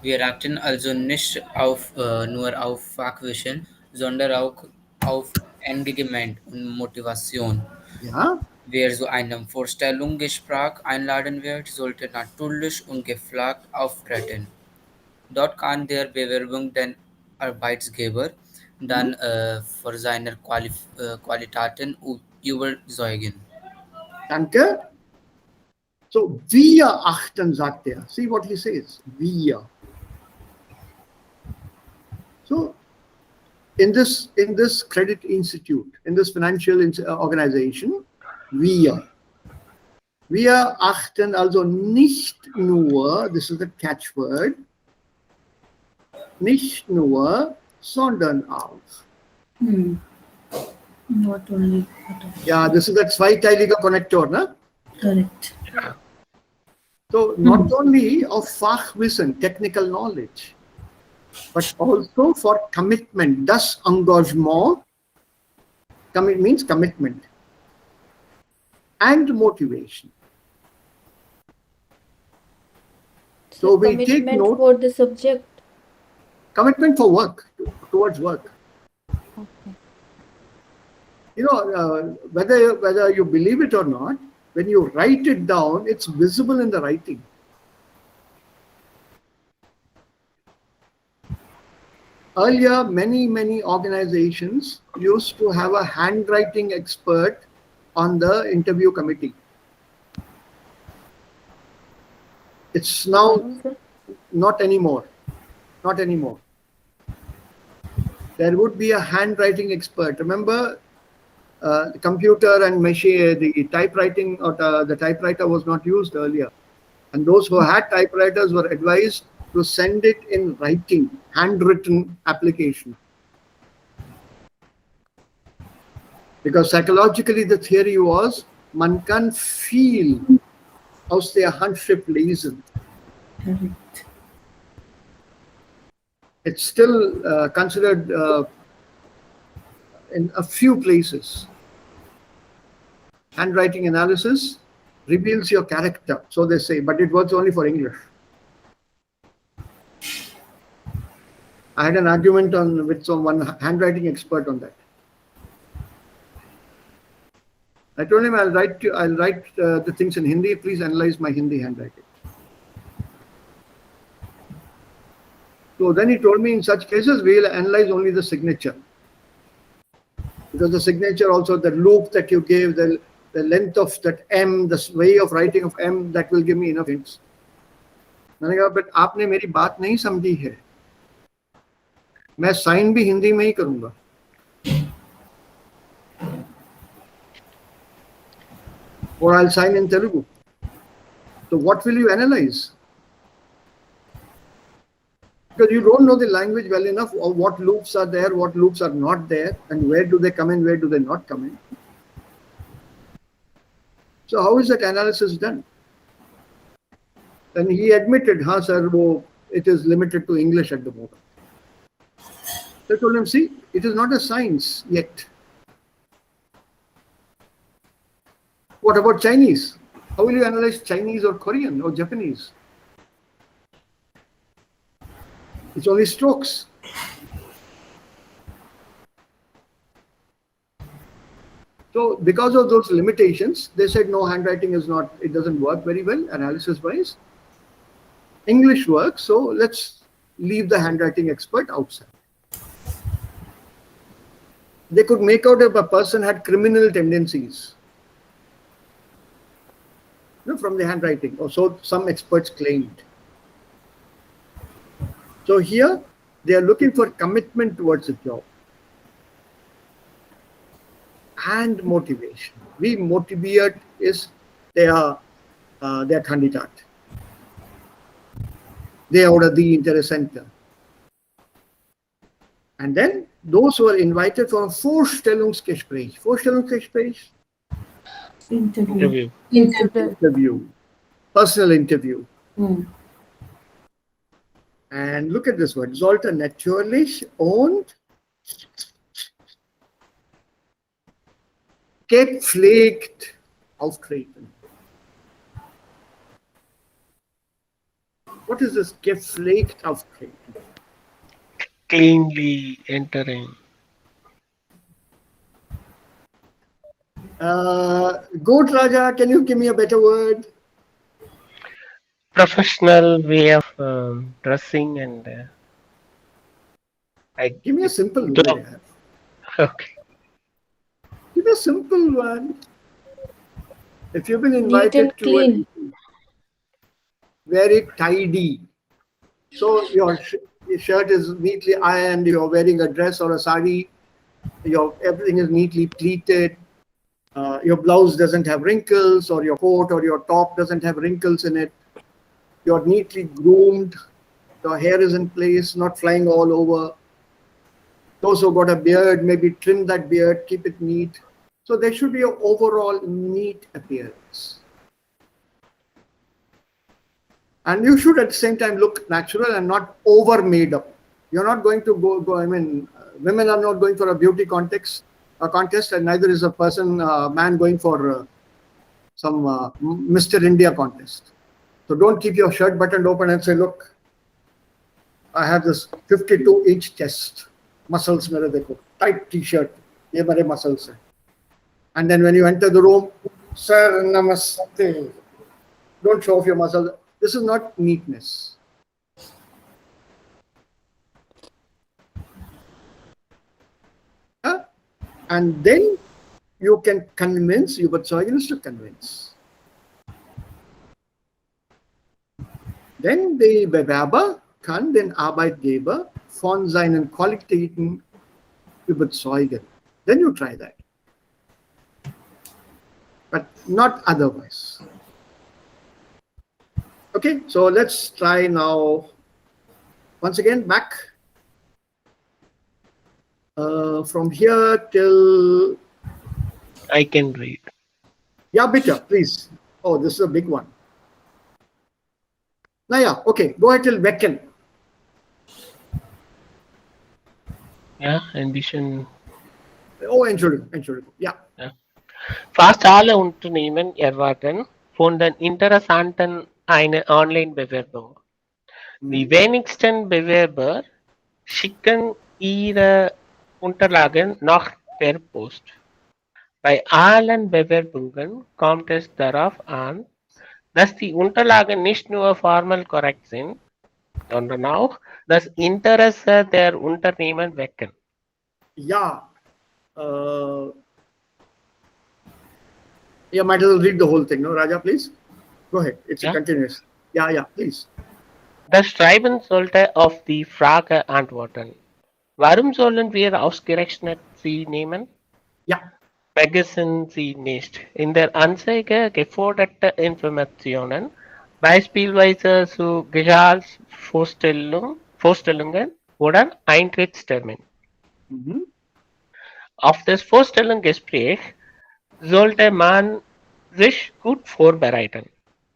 S6: wir achten also nicht nur auf Fachwissen, sondern auch auf Engagement und Motivation.
S1: Ja.
S6: Wer zu einem Vorstellungsgespräch einladen wird, sollte natürlich ungefragt auftreten. Dort kann der Bewerbung den Arbeitgeber dann für seine Qualitäten überzeugen.
S1: Danke. So, wir achten, sagt er. See what he says. Wir. So, in this credit institute, in this financial organization, wir achten also nicht nur, this is the catchword, nicht nur, sondern auch.
S3: Not only.
S1: Ja, this is the zweiteiliger Konnektor, ne?
S3: Correct.
S1: So, not only of Fachwissen, technical knowledge, but also for commitment. Das Engagement, means commitment, and motivation. So we take
S4: commitment
S1: note.
S4: for the subject.
S1: Commitment for work, towards work.
S4: Okay.
S1: You know, whether you believe it or not, when you write it down, it's visible in the writing. Earlier, many organizations used to have a handwriting expert on the interview committee. It's now not anymore. Not anymore. There would be a handwriting expert. Remember, the computer and machine, the typewriting or the typewriter was not used earlier. And those who had typewriters were advised to send it in writing, handwritten application. Because psychologically the theory was, man kann viel aus der Handschrift lesen.
S3: Correct.
S1: It's still considered in a few places. Handwriting analysis reveals your character, so they say, but it works only for English. I had an argument with one handwriting expert on that. I told him I'll write the things in Hindi. Please analyze my Hindi handwriting. So then he told me in such cases we'll analyze only the signature, because the signature also, the loop that you gave, the length of that M, the way of writing of M, that will give me enough hints. मैंने कहा but आपने मेरी बात नहीं समझी है, मैं sign भी हिंदी में ही करूंगा. Or I'll sign in Telugu. So what will you analyze? Because you don't know the language well enough, or what loops are there, what loops are not there, and where do they come in, where do they not come in. So how is that analysis done? And he admitted, sir, it is limited to English at the moment. So I told him, see, it is not a science yet. What about Chinese? How will you analyze Chinese or Korean or Japanese? It's only strokes. So because of those limitations, they said no, handwriting is not, it doesn't work very well analysis wise. English works, so let's leave the handwriting expert outside. They could make out if a person had criminal tendencies, from the handwriting, or so some experts claimed. So here they are looking for commitment towards the job and motivation. We motivate is their kandidat. They are the interessenter. And then those who are invited for a Vorstellungsgespräch. Vorstellungsgespräch?
S2: Interview.
S1: Interview. Personal interview. And look at this word. Sollte natürlich und gepflegt auftreten. What is this gepflegt auftreten?
S2: Cleanly entering.
S1: Goat Raja, can you give me a better word?
S2: Professional way of dressing and
S1: Give me a simple word.
S2: Job. Okay.
S1: Give me a simple one. If you've been
S4: Neat
S1: invited
S4: and
S1: to
S4: clean.
S1: very tidy. So your shirt is neatly ironed, you're wearing a dress or a sari, everything is neatly pleated, your blouse doesn't have wrinkles, or your coat or your top doesn't have wrinkles in it. You're neatly groomed, your hair is in place, not flying all over. Those who got a beard, maybe trim that beard, keep it neat. So there should be an overall neat appearance. And you should at the same time look natural and not over made up. You're not going to go women are not going for a beauty contest, and neither is a man going for some Mr. India contest. So don't keep your shirt buttoned open and say, look, I have this 52-inch chest, muscles mere dekho, tight t-shirt, ye mere muscles hai. And then when you enter the room, sir, namaste. Don't show off your muscles. This is not neatness. And then you can convince, überzeugen to convince. Denn der Bewerber kann den Arbeitgeber von seinen Qualitäten überzeugen. Then you try that. But not otherwise. Okay, so let's try now. Once again, back from here till.
S2: I can read.
S1: Yeah, bitte, please. Oh, this is a big one. Now, yeah, okay, go ahead till wecken.
S2: Ja, ein bisschen.
S1: Oh, Entschuldigung, ja.
S2: Fast alle Unternehmen erwarten von den Interessenten eine Online-Bewerbung. Die wenigsten Bewerber schicken ihre Unterlagen nach per Post. Bei allen Bewerbungen kommt es darauf an, dass die Unterlagen nicht nur formal korrekt sind, sondern auch das Interesse der Unternehmen wecken.
S1: Ja, you might as well read the whole thing, no, Raja, please? Go ahead, it's
S2: Yeah.
S1: continuous. Yeah, please.
S2: Das Schreiben sollte auf die Frage antworten. Warum sollen wir ausgerechnet Sie nehmen?
S1: Ja.
S2: Vergessen Sie nicht, in der Anzeige geforderte Informationen, beispielsweise zu Gehaltsvorstellungen oder Eintrittstermin.
S1: Mhm.
S2: Auf das Vorstellungsgespräch sollte man sich gut vorbereiten.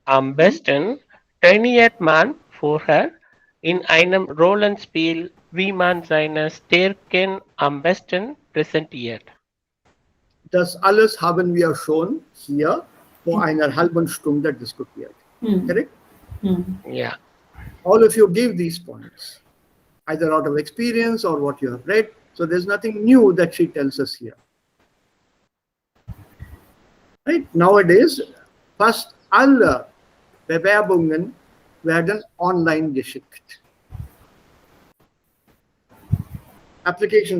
S2: Am besten trainiert man vorher in einem Rollenspiel, wie man seine Stärken am besten präsentiert.
S1: Das alles haben wir schon hier vor einer halben Stunde diskutiert. Correct?
S2: Yeah.
S1: All of you give these points, either out of experience or what you have read. So there's nothing new that she tells us here. Right? Nowadays, fast alle Bewerbungen werden online geschickt.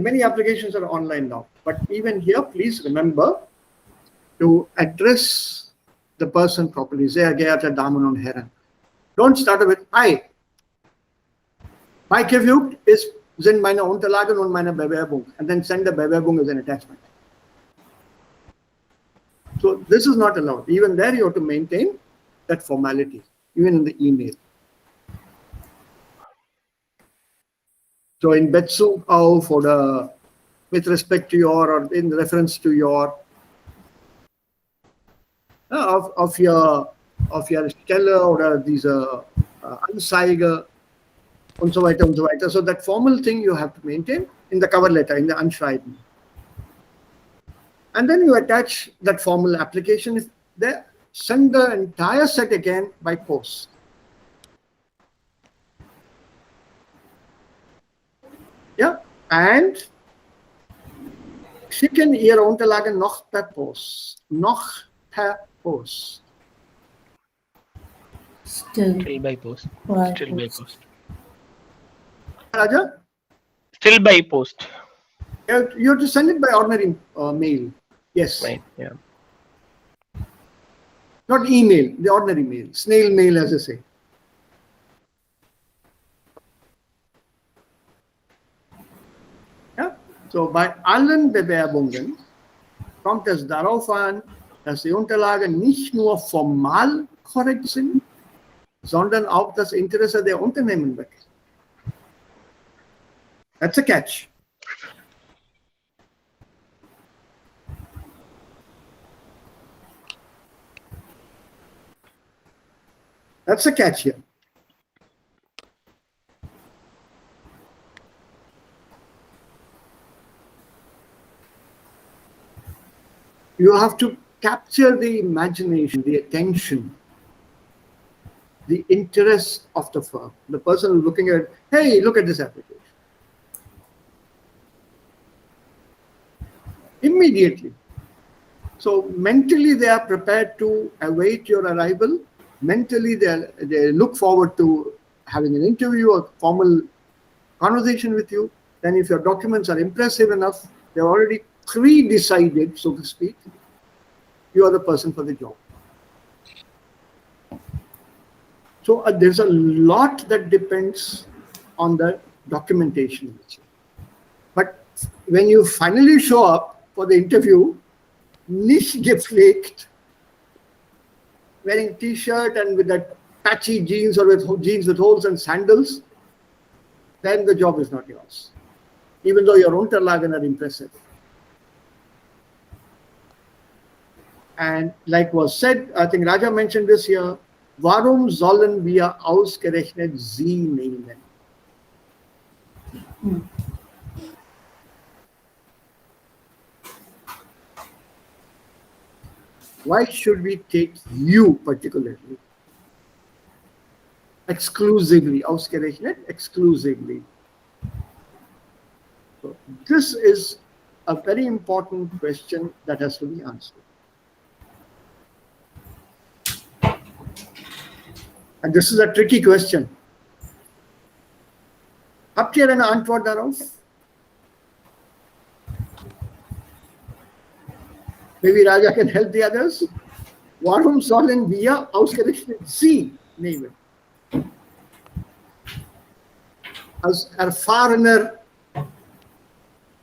S1: Many applications are online now. But even here, please remember to address the person properly. Sehr geehrte Damen und Herren. Don't start with Hi. Mike sind meine Unterlagen und meine Bewerbung. And then send the Bewerbung as an attachment. So this is not allowed. Even there you have to maintain that formality, even in the email. So in Bezug auf oder with respect to your or in reference to your of your Stelle oder diese Anzeige und so weiter und so weiter. So that formal thing you have to maintain in the cover letter, in the Anschreiben. And then you attach that formal application. If they send the entire set again by post. Ja, and schicken Ihre Unterlagen noch per Post. Noch per Post.
S2: Still by post.
S4: Right.
S2: Still by post.
S1: Raja?
S2: Still by post.
S1: You have to send it by ordinary mail. Yes.
S2: Right. Yeah.
S1: Not email, the ordinary mail. Snail mail, as I say. Ja? So bei allen Bewerbungen kommt es darauf an, dass die Unterlagen nicht nur formal korrekt sind, sondern auch das Interesse der Unternehmen weckt. That's a catch. That's a catch here. You have to capture the imagination, the attention, the interest of the firm. The person who's looking at, hey, look at this application. Immediately. So mentally they are prepared to await your arrival. Mentally they look forward to having an interview or formal conversation with you. Then if your documents are impressive enough, they've already pre-decided, so to speak, you are the person for the job. So there's a lot that depends on the documentation. But when you finally show up for the interview, nicht gepflegt, wearing t-shirt and with that patchy jeans or with jeans with holes and sandals, then the job is not yours. Even though your Unterlagen are impressive. And like was said, I think Raja mentioned this here, warum sollen wir ausgerechnet Sie nehmen? Why should we take you particularly? Exclusively, ausgerechnet, exclusively. So this is a very important question that has to be answered. And this is a tricky question. Habt ihr eine Antwort darauf? Maybe Raja can help the others. Warum sollen wir ausgerechnet Sie nehmen? Als erfahrener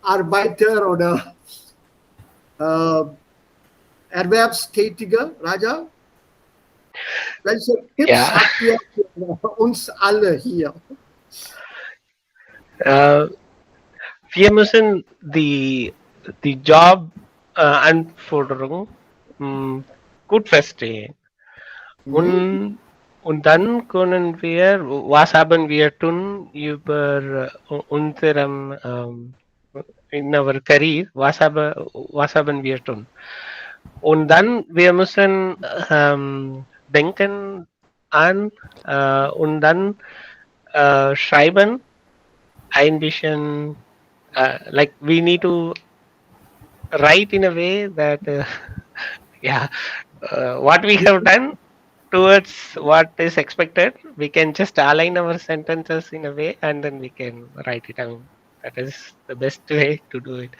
S1: Arbeiter oder Erwerbstätiger, Raja? Welche Tipps habt ihr für uns alle hier?
S2: Wir müssen die Job Anforderung gut verstehen und Und dann können wir, was haben wir tun über unserem in our career, was haben wir tun? Und dann wir müssen denken an und dann schreiben ein bisschen like we need to write in a way that yeah what we have done towards what is expected, we can just align our sentences in a way and then we can write it. I mean, that is the best way to do it.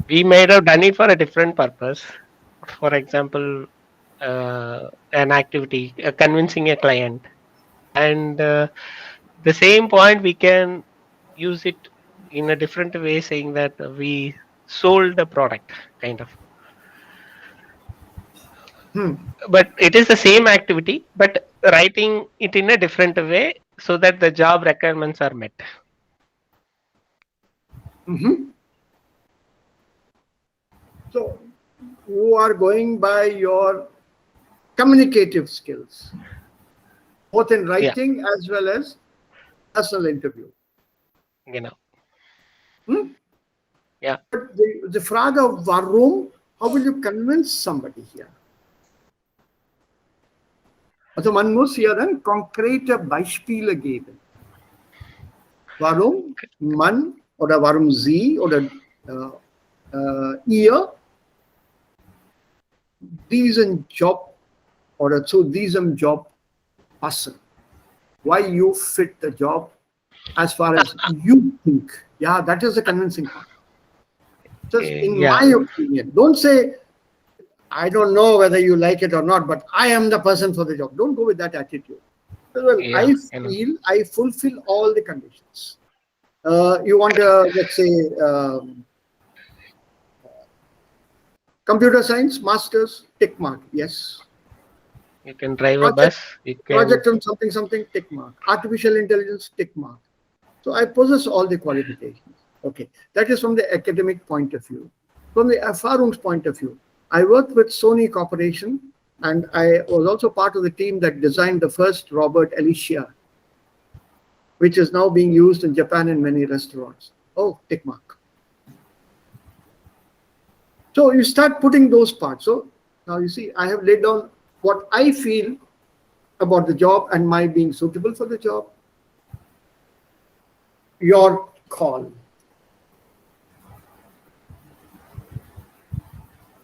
S2: We might have done it for a different purpose. For example, an activity, convincing a client, and the same point we can use it in a different way, saying that we sold the product, kind of. But it is the same activity, but writing it in a different way so that the job requirements are met.
S1: So you are going by your communicative skills, both in writing as well as personal interview.
S2: Genau.
S1: But the Frage, warum, how will you convince somebody here? Also man muss hier dann konkrete Beispiele geben. Warum man oder warum Sie oder ihr diesen Job oder zu diesem Job passen. Why you fit the job as far as you think. Yeah, that is the convincing part. Just in my opinion, don't say, I don't know whether you like it or not, but I am the person for the job. Don't go with that attitude. Well, I feel I fulfill all the conditions. You want to, let's say, computer science, masters, tick mark, yes.
S2: You can drive a bus. You can...
S1: Project on something, tick mark. Artificial intelligence, tick mark. So I possess all the qualifications. Okay, that is from the academic point of view. From the Erfahrungs point of view, I worked with Sony Corporation, and I was also part of the team that designed the first Robert Alicia, which is now being used in Japan in many restaurants. Oh, tick mark. So you start putting those parts. So now you see, I have laid down what I feel about the job and my being suitable for the job. Your call.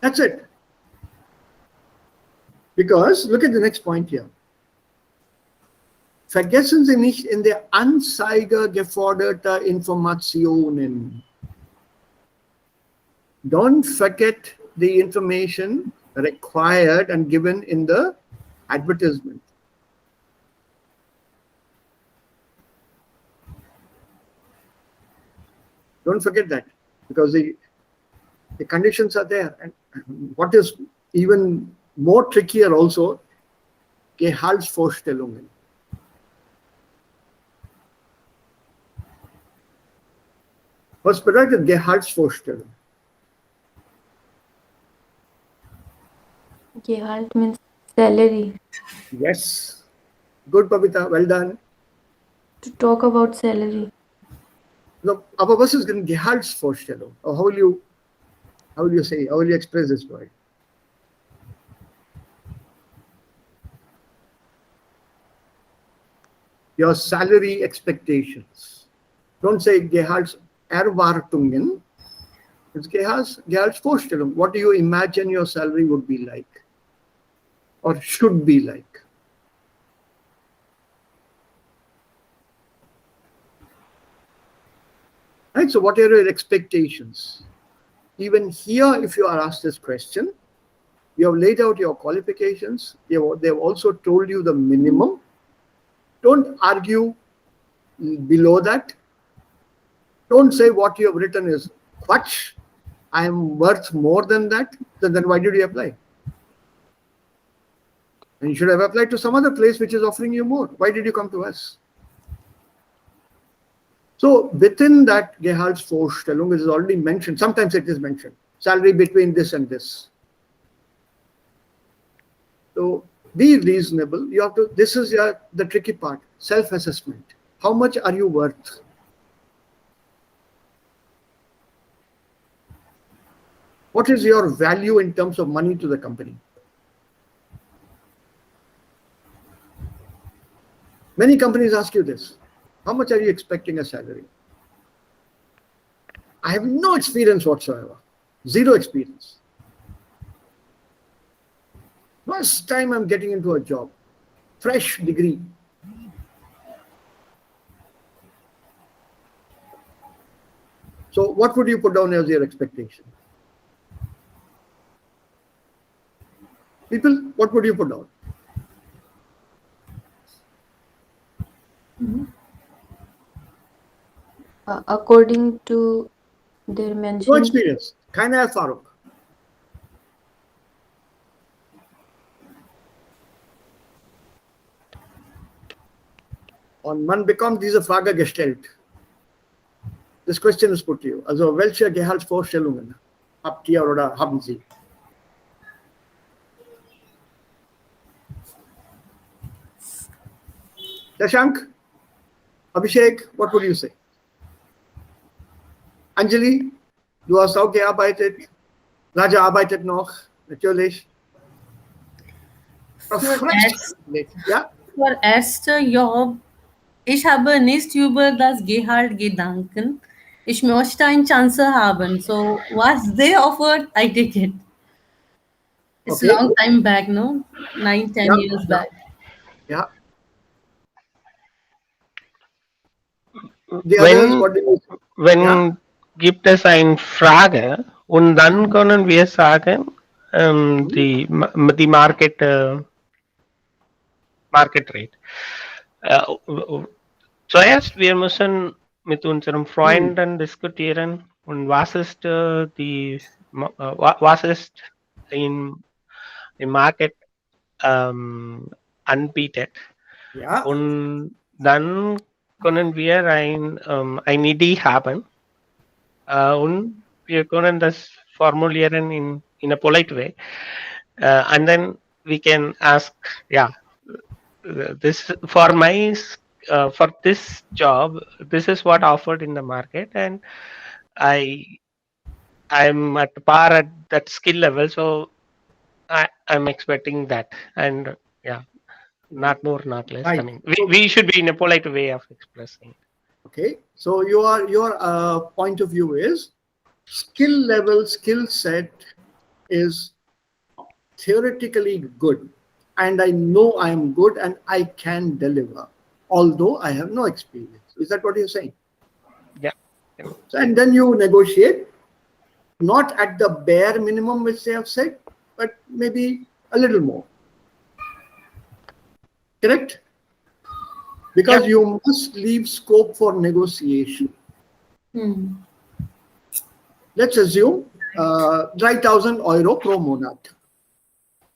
S1: That's it. Because look at the next point here. Vergessen Sie nicht in der Anzeige geforderter Informationen. Don't forget the information required and given in the advertisement. Don't forget that, because the conditions are there. And what is even more trickier also, Gehaltsvorstellungen. Was bedeutet Gehaltsvorstellung?
S4: Gehalt means salary.
S1: Yes. Good, Babita. Well done.
S4: To talk about salary.
S1: No, aber was ist denn Gehaltsvorstellung? Or how will you say? How will you express this word? Your salary expectations. Don't say Gehaltserwartungen. It's Gehaltsvorstellung. What do you imagine your salary would be like, or should be like? Right. So, what are your expectations? Even here, if you are asked this question, you have laid out your qualifications. They've also told you the minimum. Don't argue below that. Don't say what you have written is quatsch. I am worth more than that. Then why did you apply? And you should have applied to some other place which is offering you more. Why did you come to us? So within that Gehaltsvorstellung, it is already mentioned. Sometimes it is mentioned. Salary between this and this. So be reasonable. You have to, this is the tricky part, self-assessment. How much are you worth? What is your value in terms of money to the company? Many companies ask you this. How much are you expecting a salary? I have no experience whatsoever. Zero experience. First time I'm getting into a job. Fresh degree. So what would you put down as your expectation? People, what would you put down?
S4: According to their
S1: No
S4: mentioned
S1: experience. Kinda Farooq. Und man bekommt diese Frage gestellt. This question is put to you. Also welche Gehaltsvorstellungen habt ihr oder haben Sie? Shashank, Abhishek, what would you say? Anjali, du hast auch gearbeitet. Raja arbeitet noch, natürlich. Ja?
S3: Für erste Job, ich habe nicht über das Gehalt Gedanken. Ich möchte eine Chance haben. So, what they offered, I take it. It's
S1: Okay.
S3: a long time back, no? 9-10
S1: Ja,
S3: years
S1: ja.
S3: back.
S1: Ja. The others, what do you say?
S2: Wenn
S1: Ja.
S2: gibt es eine Frage und dann können wir sagen, die Market Rate. Zuerst, wir müssen mit unseren Freunden diskutieren und was ist was ist im Market anbietet.
S1: Ja.
S2: Und dann können wir eine Idee haben und wir können das formulieren in a polite way. And then we can ask, this for this job, this is what offered in the market, and I'm at par at that skill level, so I'm expecting that, and not more, not less.
S1: Right.
S2: I mean, we should be in a polite way of expressing.
S1: Okay, so your point of view is skill level, skill set is theoretically good, and I know I am good and I can deliver, although I have no experience. Is that what you're saying?
S2: Yeah.
S1: So, and then you negotiate, not at the bare minimum which they have said, but maybe a little more. Correct? Because you must leave scope for negotiation. Let's assume 3,000 euro pro monat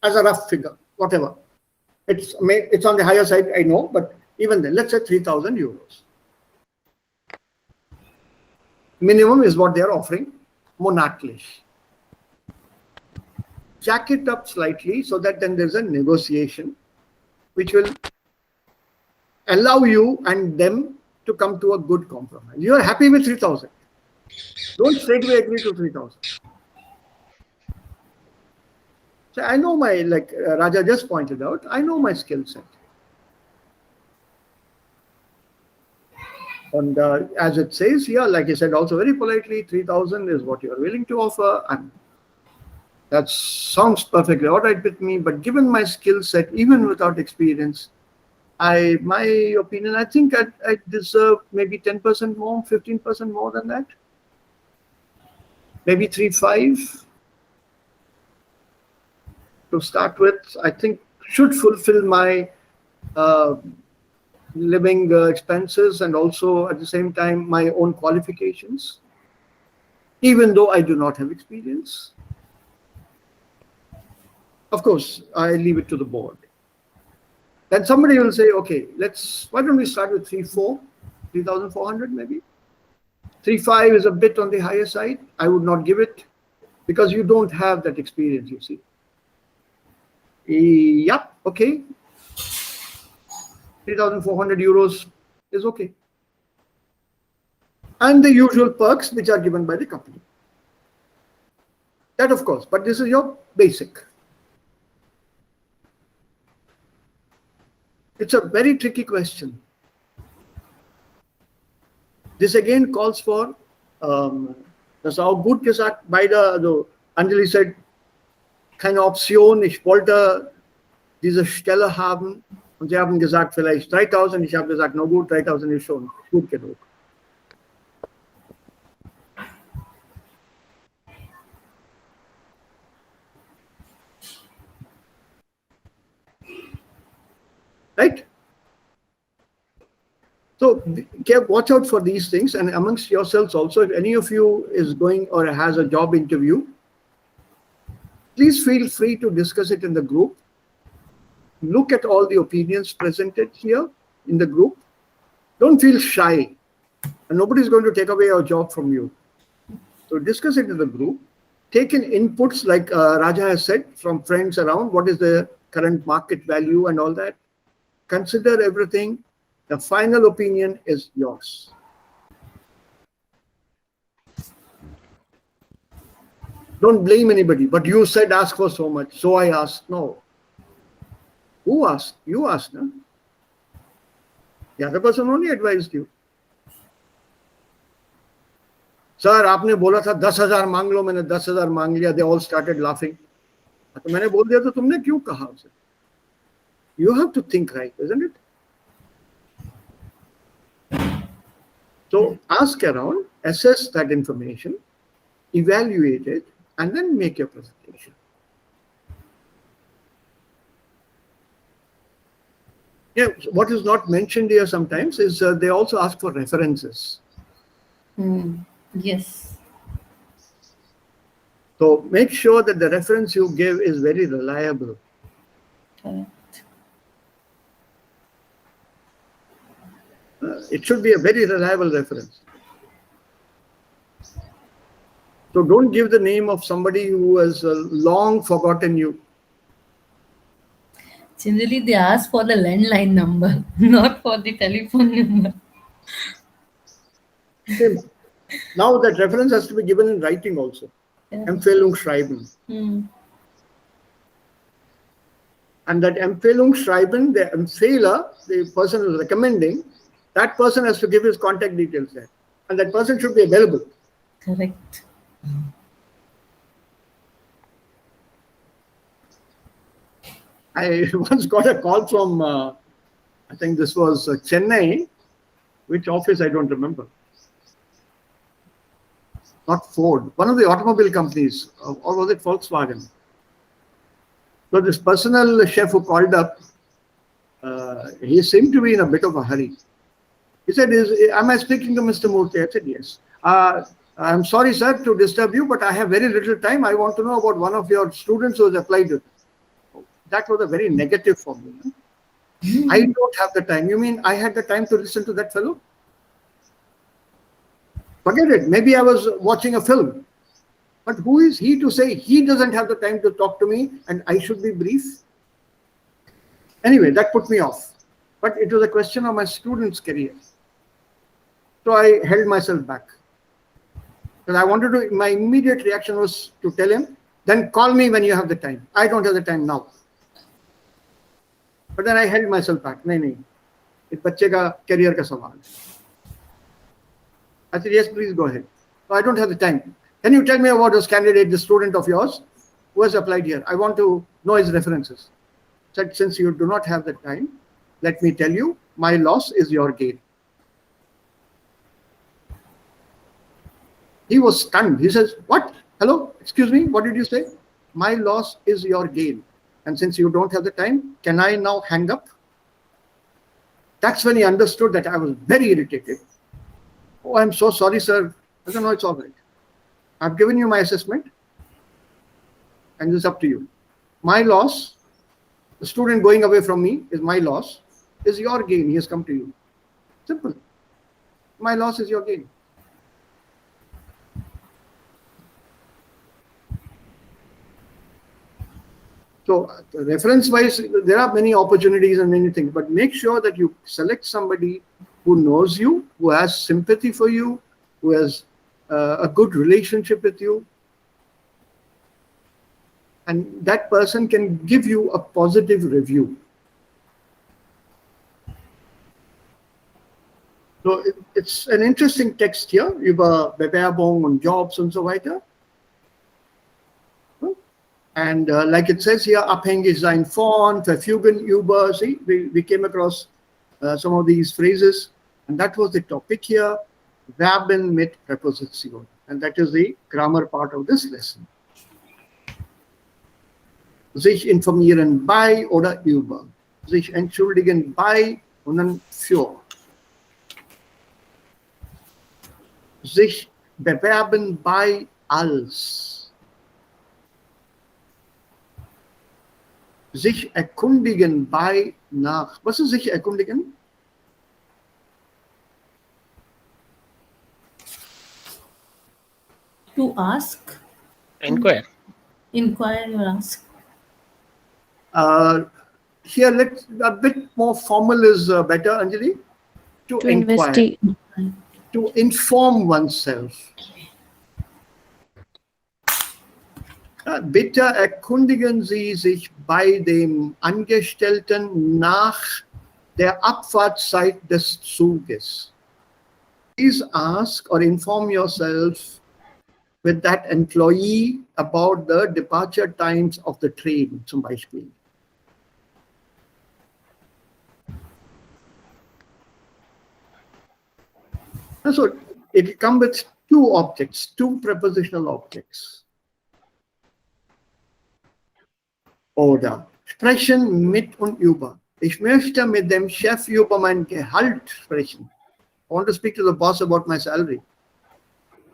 S1: as a rough figure, whatever. It's on the higher side, I know, but even then, let's say 3,000 euros. Minimum is what they are offering, monatlich. Jack it up slightly so that then there's a negotiation which will allow you and them to come to a good compromise. You are happy with 3,000. Don't straightway agree to 3,000. So I know my, like Raja just pointed out, I know my skill set. And as it says here, like I said, also very politely, 3,000 is what you are willing to offer. And that sounds perfectly all right with me. But given my skill set, even without experience, my opinion, I think I deserve maybe 10% more, 15% more than that. Maybe 3,500 to start with. I think should fulfill my living expenses and also at the same time my own qualifications, even though I do not have experience. Of course, I leave it to the board. Then somebody will say, okay, why don't we start with 3,400 maybe? 3,500 is a bit on the higher side. I would not give it because you don't have that experience, you see. Yep, okay. 3,400 euros is okay. And the usual perks which are given by the company. That of course, but this is your basic. It's a very tricky question. This again calls for, das auch gut gesagt, beide, also Anjali said, keine Option, ich wollte diese Stelle haben und sie haben gesagt, vielleicht 3.000, ich habe gesagt, no gut, 3.000 ist schon gut genug. Right? So watch out for these things, and amongst yourselves also, if any of you is going or has a job interview, please feel free to discuss it in the group. Look at all the opinions presented here in the group. Don't feel shy, and nobody's going to take away your job from you. So discuss it in the group. Take in inputs like Raja has said from friends around, what is the current market value and all that. Consider everything. The final opinion is yours. Don't blame anybody, but you said ask for so much, so I asked. No. Who asked? You asked, no? The other person only advised you. Sir, आपने बोला था 10,000 मांग लो, मैंने 10,000 मांग लिया. They all started laughing. तो मैंने बोल दिया तो तुमने क्यों कहा उसे? You have to think right, isn't it? So ask around, assess that information, evaluate it, and then make your presentation. Yeah, what is not mentioned here sometimes is they also ask for references.
S4: Yes.
S1: So make sure that the reference you give is very reliable.
S4: Correct.
S1: It should be a very reliable reference. So don't give the name of somebody who has long forgotten you.
S7: Generally, they ask for the landline number, not for the telephone number.
S1: Now that reference has to be given in writing also.
S7: Yeah.
S1: Empfehlung schreiben. And that Empfehlung schreiben, the Empfehler, the person who is recommending, that person has to give his contact details there. And that person should be available.
S7: Correct.
S1: I once got a call from, I think this was Chennai. Which office, I don't remember. Not Ford, one of the automobile companies, or was it Volkswagen? So this personal chef who called up, he seemed to be in a bit of a hurry. He said, am I speaking to Mr. Murthy? I said, yes. I'm sorry, sir, to disturb you, but I have very little time. I want to know about one of your students who has applied. That was a very negative for me. I don't have the time. You mean I had the time to listen to that fellow? Forget it. Maybe I was watching a film. But who is he to say he doesn't have the time to talk to me and I should be brief? Anyway, that put me off. But it was a question of my student's career. So I held myself back. Because I wanted to, my immediate reaction was to tell him, then call me when you have the time. I don't have the time now. But then I held myself back. No, it's बच्चे का career का सवाल. I said, yes, please go ahead. So I don't have the time. Can you tell me about this candidate, the student of yours who has applied here? I want to know his references. I said, since you do not have the time, let me tell you, my loss is your gain. He was stunned. He says, what? Hello? Excuse me? What did you say? My loss is your gain. And since you don't have the time, can I now hang up? That's when he understood that I was very irritated. Oh, I'm so sorry, sir. I said, no, it's all right. I've given you my assessment, and it's up to you. My loss, the student going away from me is my loss, is your gain. He has come to you. Simple. My loss is your gain. So reference-wise, there are many opportunities and many things, but make sure that you select somebody who knows you, who has sympathy for you, who has a good relationship with you, and that person can give you a positive review. So it's an interesting text hier über Bewerbung und Jobs und so weiter. And like it says here, abhängig sein von, verfügen über. See, we came across some of these phrases, and that was the topic here, Verben mit Präposition. And that is the grammar part of this lesson. Sich informieren bei oder über. Sich entschuldigen bei und dann für. Sich bewerben bei als. Sich erkundigen bei nach. Was ist sich erkundigen?
S7: To ask.
S2: Inquire.
S7: Inquire or ask.
S1: Here, let's a bit more formal is better, Anjali. To inquire.
S4: investigate.
S1: To inform oneself. Bitte erkundigen Sie sich bei dem Angestellten nach der Abfahrtszeit des Zuges. Please ask or inform yourself with that employee about the departure times of the train, zum Beispiel. So it comes with two objects, two prepositional objects. Oder sprechen mit und über. Ich möchte mit dem Chef über mein Gehalt sprechen. I want to speak to the boss about my salary.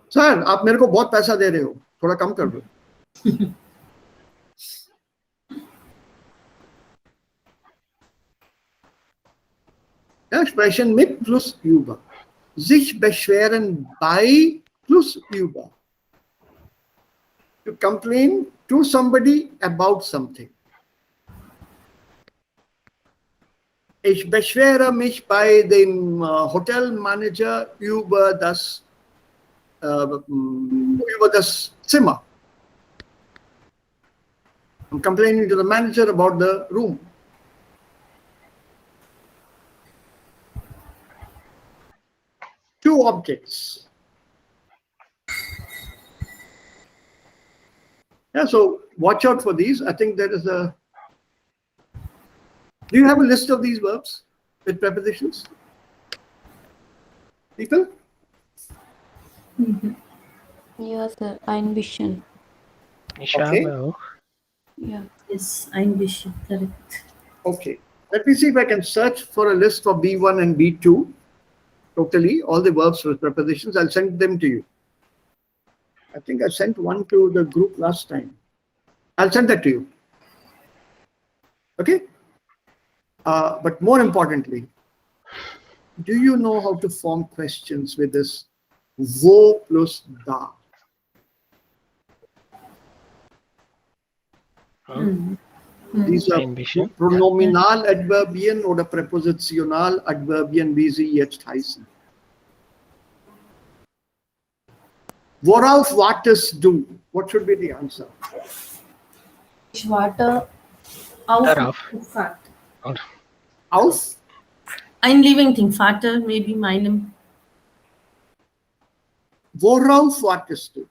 S1: Sir, आप मेरे को बहुत पैसा दे रहे हो, थोड़ा कम कर दो. Ja, sprechen mit plus über. Sich beschweren bei plus über. To complain to somebody about something. Ich beschwere mich bei dem Hotelmanager über das Zimmer. I'm complaining to the manager about the room. Two objects. Yeah, so watch out for these. I think there is a. Do you have a list of these verbs with prepositions? People?
S4: Mm-hmm. Yes, sir. Einvision.
S2: Ich
S1: Okay.
S2: habe auch.
S4: Yeah.
S7: Yes, Einvision, correct.
S1: Okay. Let me see if I can search for a list for B1 and B2. Totally, all the verbs with prepositions. I'll send them to you. I think I sent one to the group last time. I'll send that to you. Okay? But more importantly, do you know how to form questions with this wo plus da? These are
S2: Einvision.
S1: Pronominaladverbien oder Präpositionaladverbien, wie sie jetzt heißen. Worauf wartest du? What should be the answer?
S7: Ich warte auf
S2: Darauf.
S7: Vater.
S1: Auf?
S7: Ein living thing, Vater, maybe meinem.
S1: Worauf wartest du?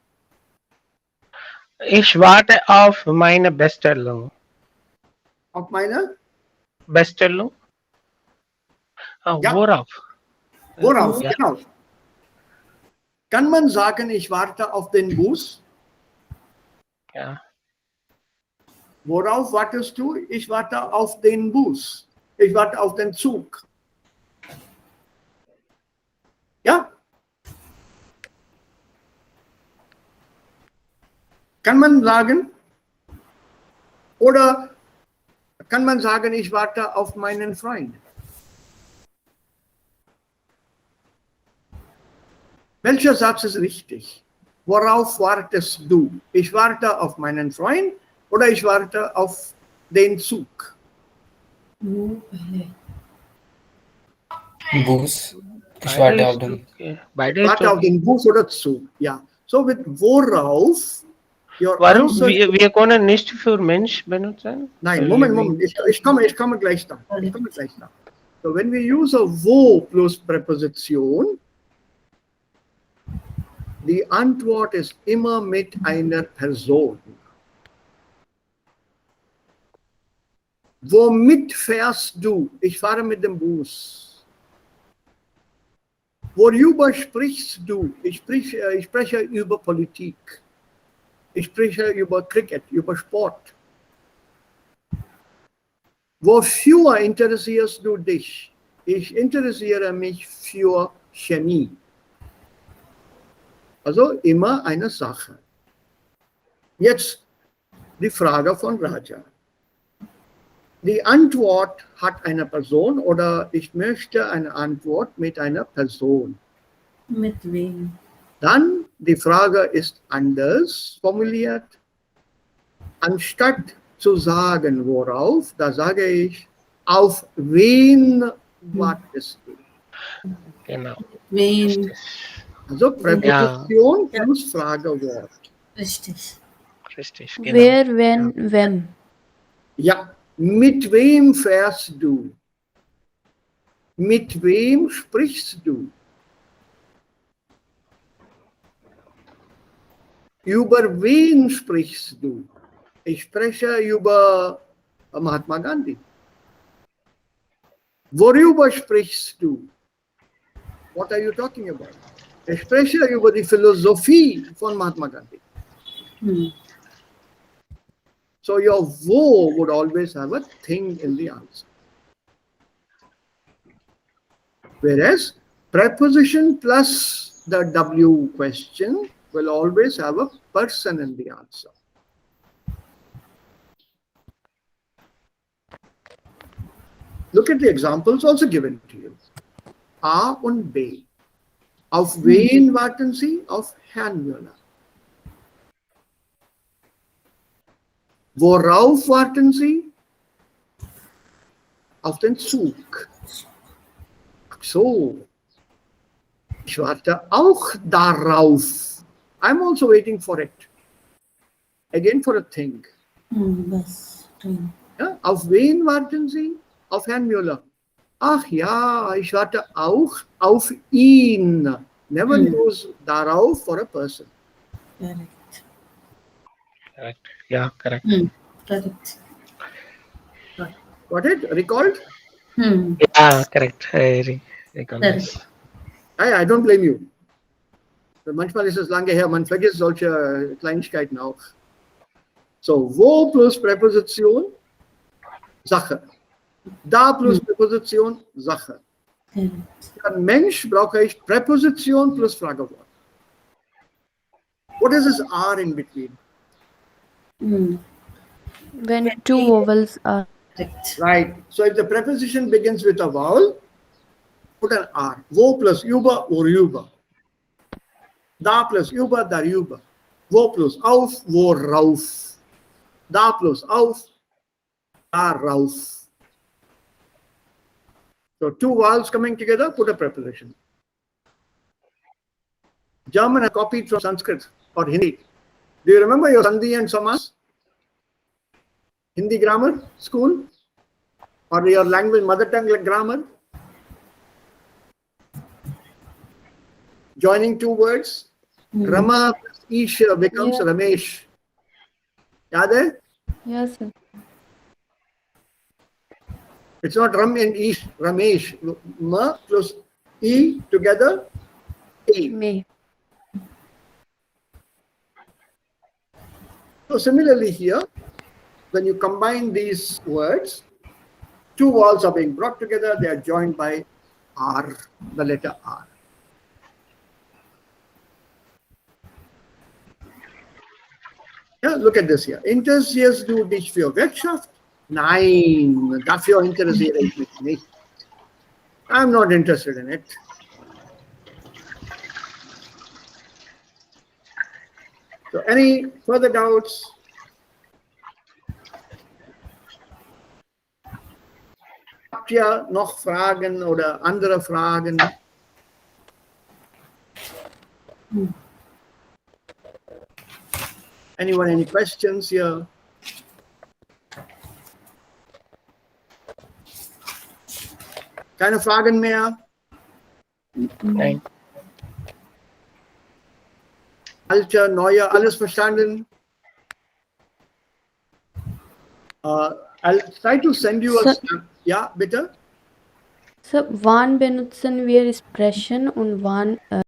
S2: Ich warte auf meine Bestellung.
S1: Auf meine?
S2: Bestellung?
S1: Ja.
S2: Worauf?
S1: Worauf?
S2: Ja.
S1: Genau. Kann man sagen, ich warte auf den Bus?
S2: Ja.
S1: Worauf wartest du? Ich warte auf den Bus. Ich warte auf den Zug. Ja? Kann man sagen? Oder kann man sagen, ich warte auf meinen Freund? Welcher Satz ist richtig? Worauf wartest du? Ich warte auf meinen Freund oder ich warte auf den Zug?
S6: Bus. Ich
S2: Beide
S6: warte auf
S2: ist
S6: den.
S2: okay. Beide ist
S1: Warte auf
S2: okay.
S1: den Bus oder Zug. Ja. So with worauf, your
S2: Warum?
S1: answer.
S2: Wir können nicht für Mensch benutzen?
S1: Nein, Moment. Ich komme gleich da. So when we use a wo plus Präposition, die Antwort ist immer mit einer Person. Womit fährst du? Ich fahre mit dem Bus. Worüber sprichst du? Ich spreche über Politik. Ich spreche über Cricket, über Sport. Wofür interessierst du dich? Ich interessiere mich für Chemie. Also immer eine Sache. Jetzt die Frage von Raja. Die Antwort hat eine Person oder ich möchte eine Antwort mit einer Person.
S3: Mit wem?
S1: Dann die Frage ist anders formuliert. Anstatt zu sagen, worauf, da sage ich, auf wen wartest du?
S2: Genau.
S3: Wen?
S1: Also Präposition plus Fragewort.
S3: Richtig.
S2: Richtig, genau.
S4: Where, when, when.
S1: Ja, mit wem fährst du? Mit wem sprichst du? Über wen sprichst du? Ich spreche über Mahatma Gandhi. Worüber sprichst du? What are you talking about? Ich spreche über die Philosophie von Mahatma Gandhi. So your wo would always have a thing in the answer. Whereas preposition plus the W question will always have a person in the answer. Look at the examples also given to you. A und B. Auf wen warten Sie? Auf Herrn Müller. Worauf warten Sie? Auf den Zug. Ach so. Ich warte auch darauf. I'm also waiting for it. Again for a thing.
S3: Was?
S1: Ja, auf wen warten Sie? Auf Herrn Müller. Ach ja, ich warte auch auf ihn. Never use darauf for a person.
S3: Correct.
S2: Correct. Yeah, correct.
S3: Correct.
S1: Got it? Recalled?
S2: Yeah, correct. I recall this.
S1: I don't blame you. Manchmal ist es lange her, man vergisst solche Kleinigkeiten auch. So, wo plus Präposition, Sache. Da plus Präposition, Sache. Dann Mensch brauche ich Präposition plus Fragewort. What is this R in between?
S4: When two vowels are.
S1: Right. So if the preposition begins with a vowel, put an R. Wo plus über, worüber. Da plus über, darüber. Wo plus auf, worauf. Da plus auf, darauf. So two vowels coming together, put a preposition. German I copied from Sanskrit or Hindi. Do you remember your Sandhi and Samas? Hindi grammar school? Or your language, mother tongue grammar? Joining two words. Rama plus Isha becomes Ramesh. Yaad hai?
S4: Yes, sir.
S1: It's not Ram and Ish, Ramesh. Ma plus E together, A.
S4: May.
S1: So similarly here, when you combine these words, two vowels are being brought together, they are joined by R, the letter R. Ja, look at this here. Interessierst du dich für Wirtschaft? Nein, dafür interessiere ich mich nicht. I'm not interested in it. So any further doubts? Habt ihr noch Fragen oder andere Fragen? Anyone, any questions here? Keine Fragen mehr?
S2: Nein.
S1: Alte, neue, alles verstanden? I'll try to send you a...
S4: Sir,
S1: Ja, bitte?
S4: Sir, wann benutzen wir Sprechen und wann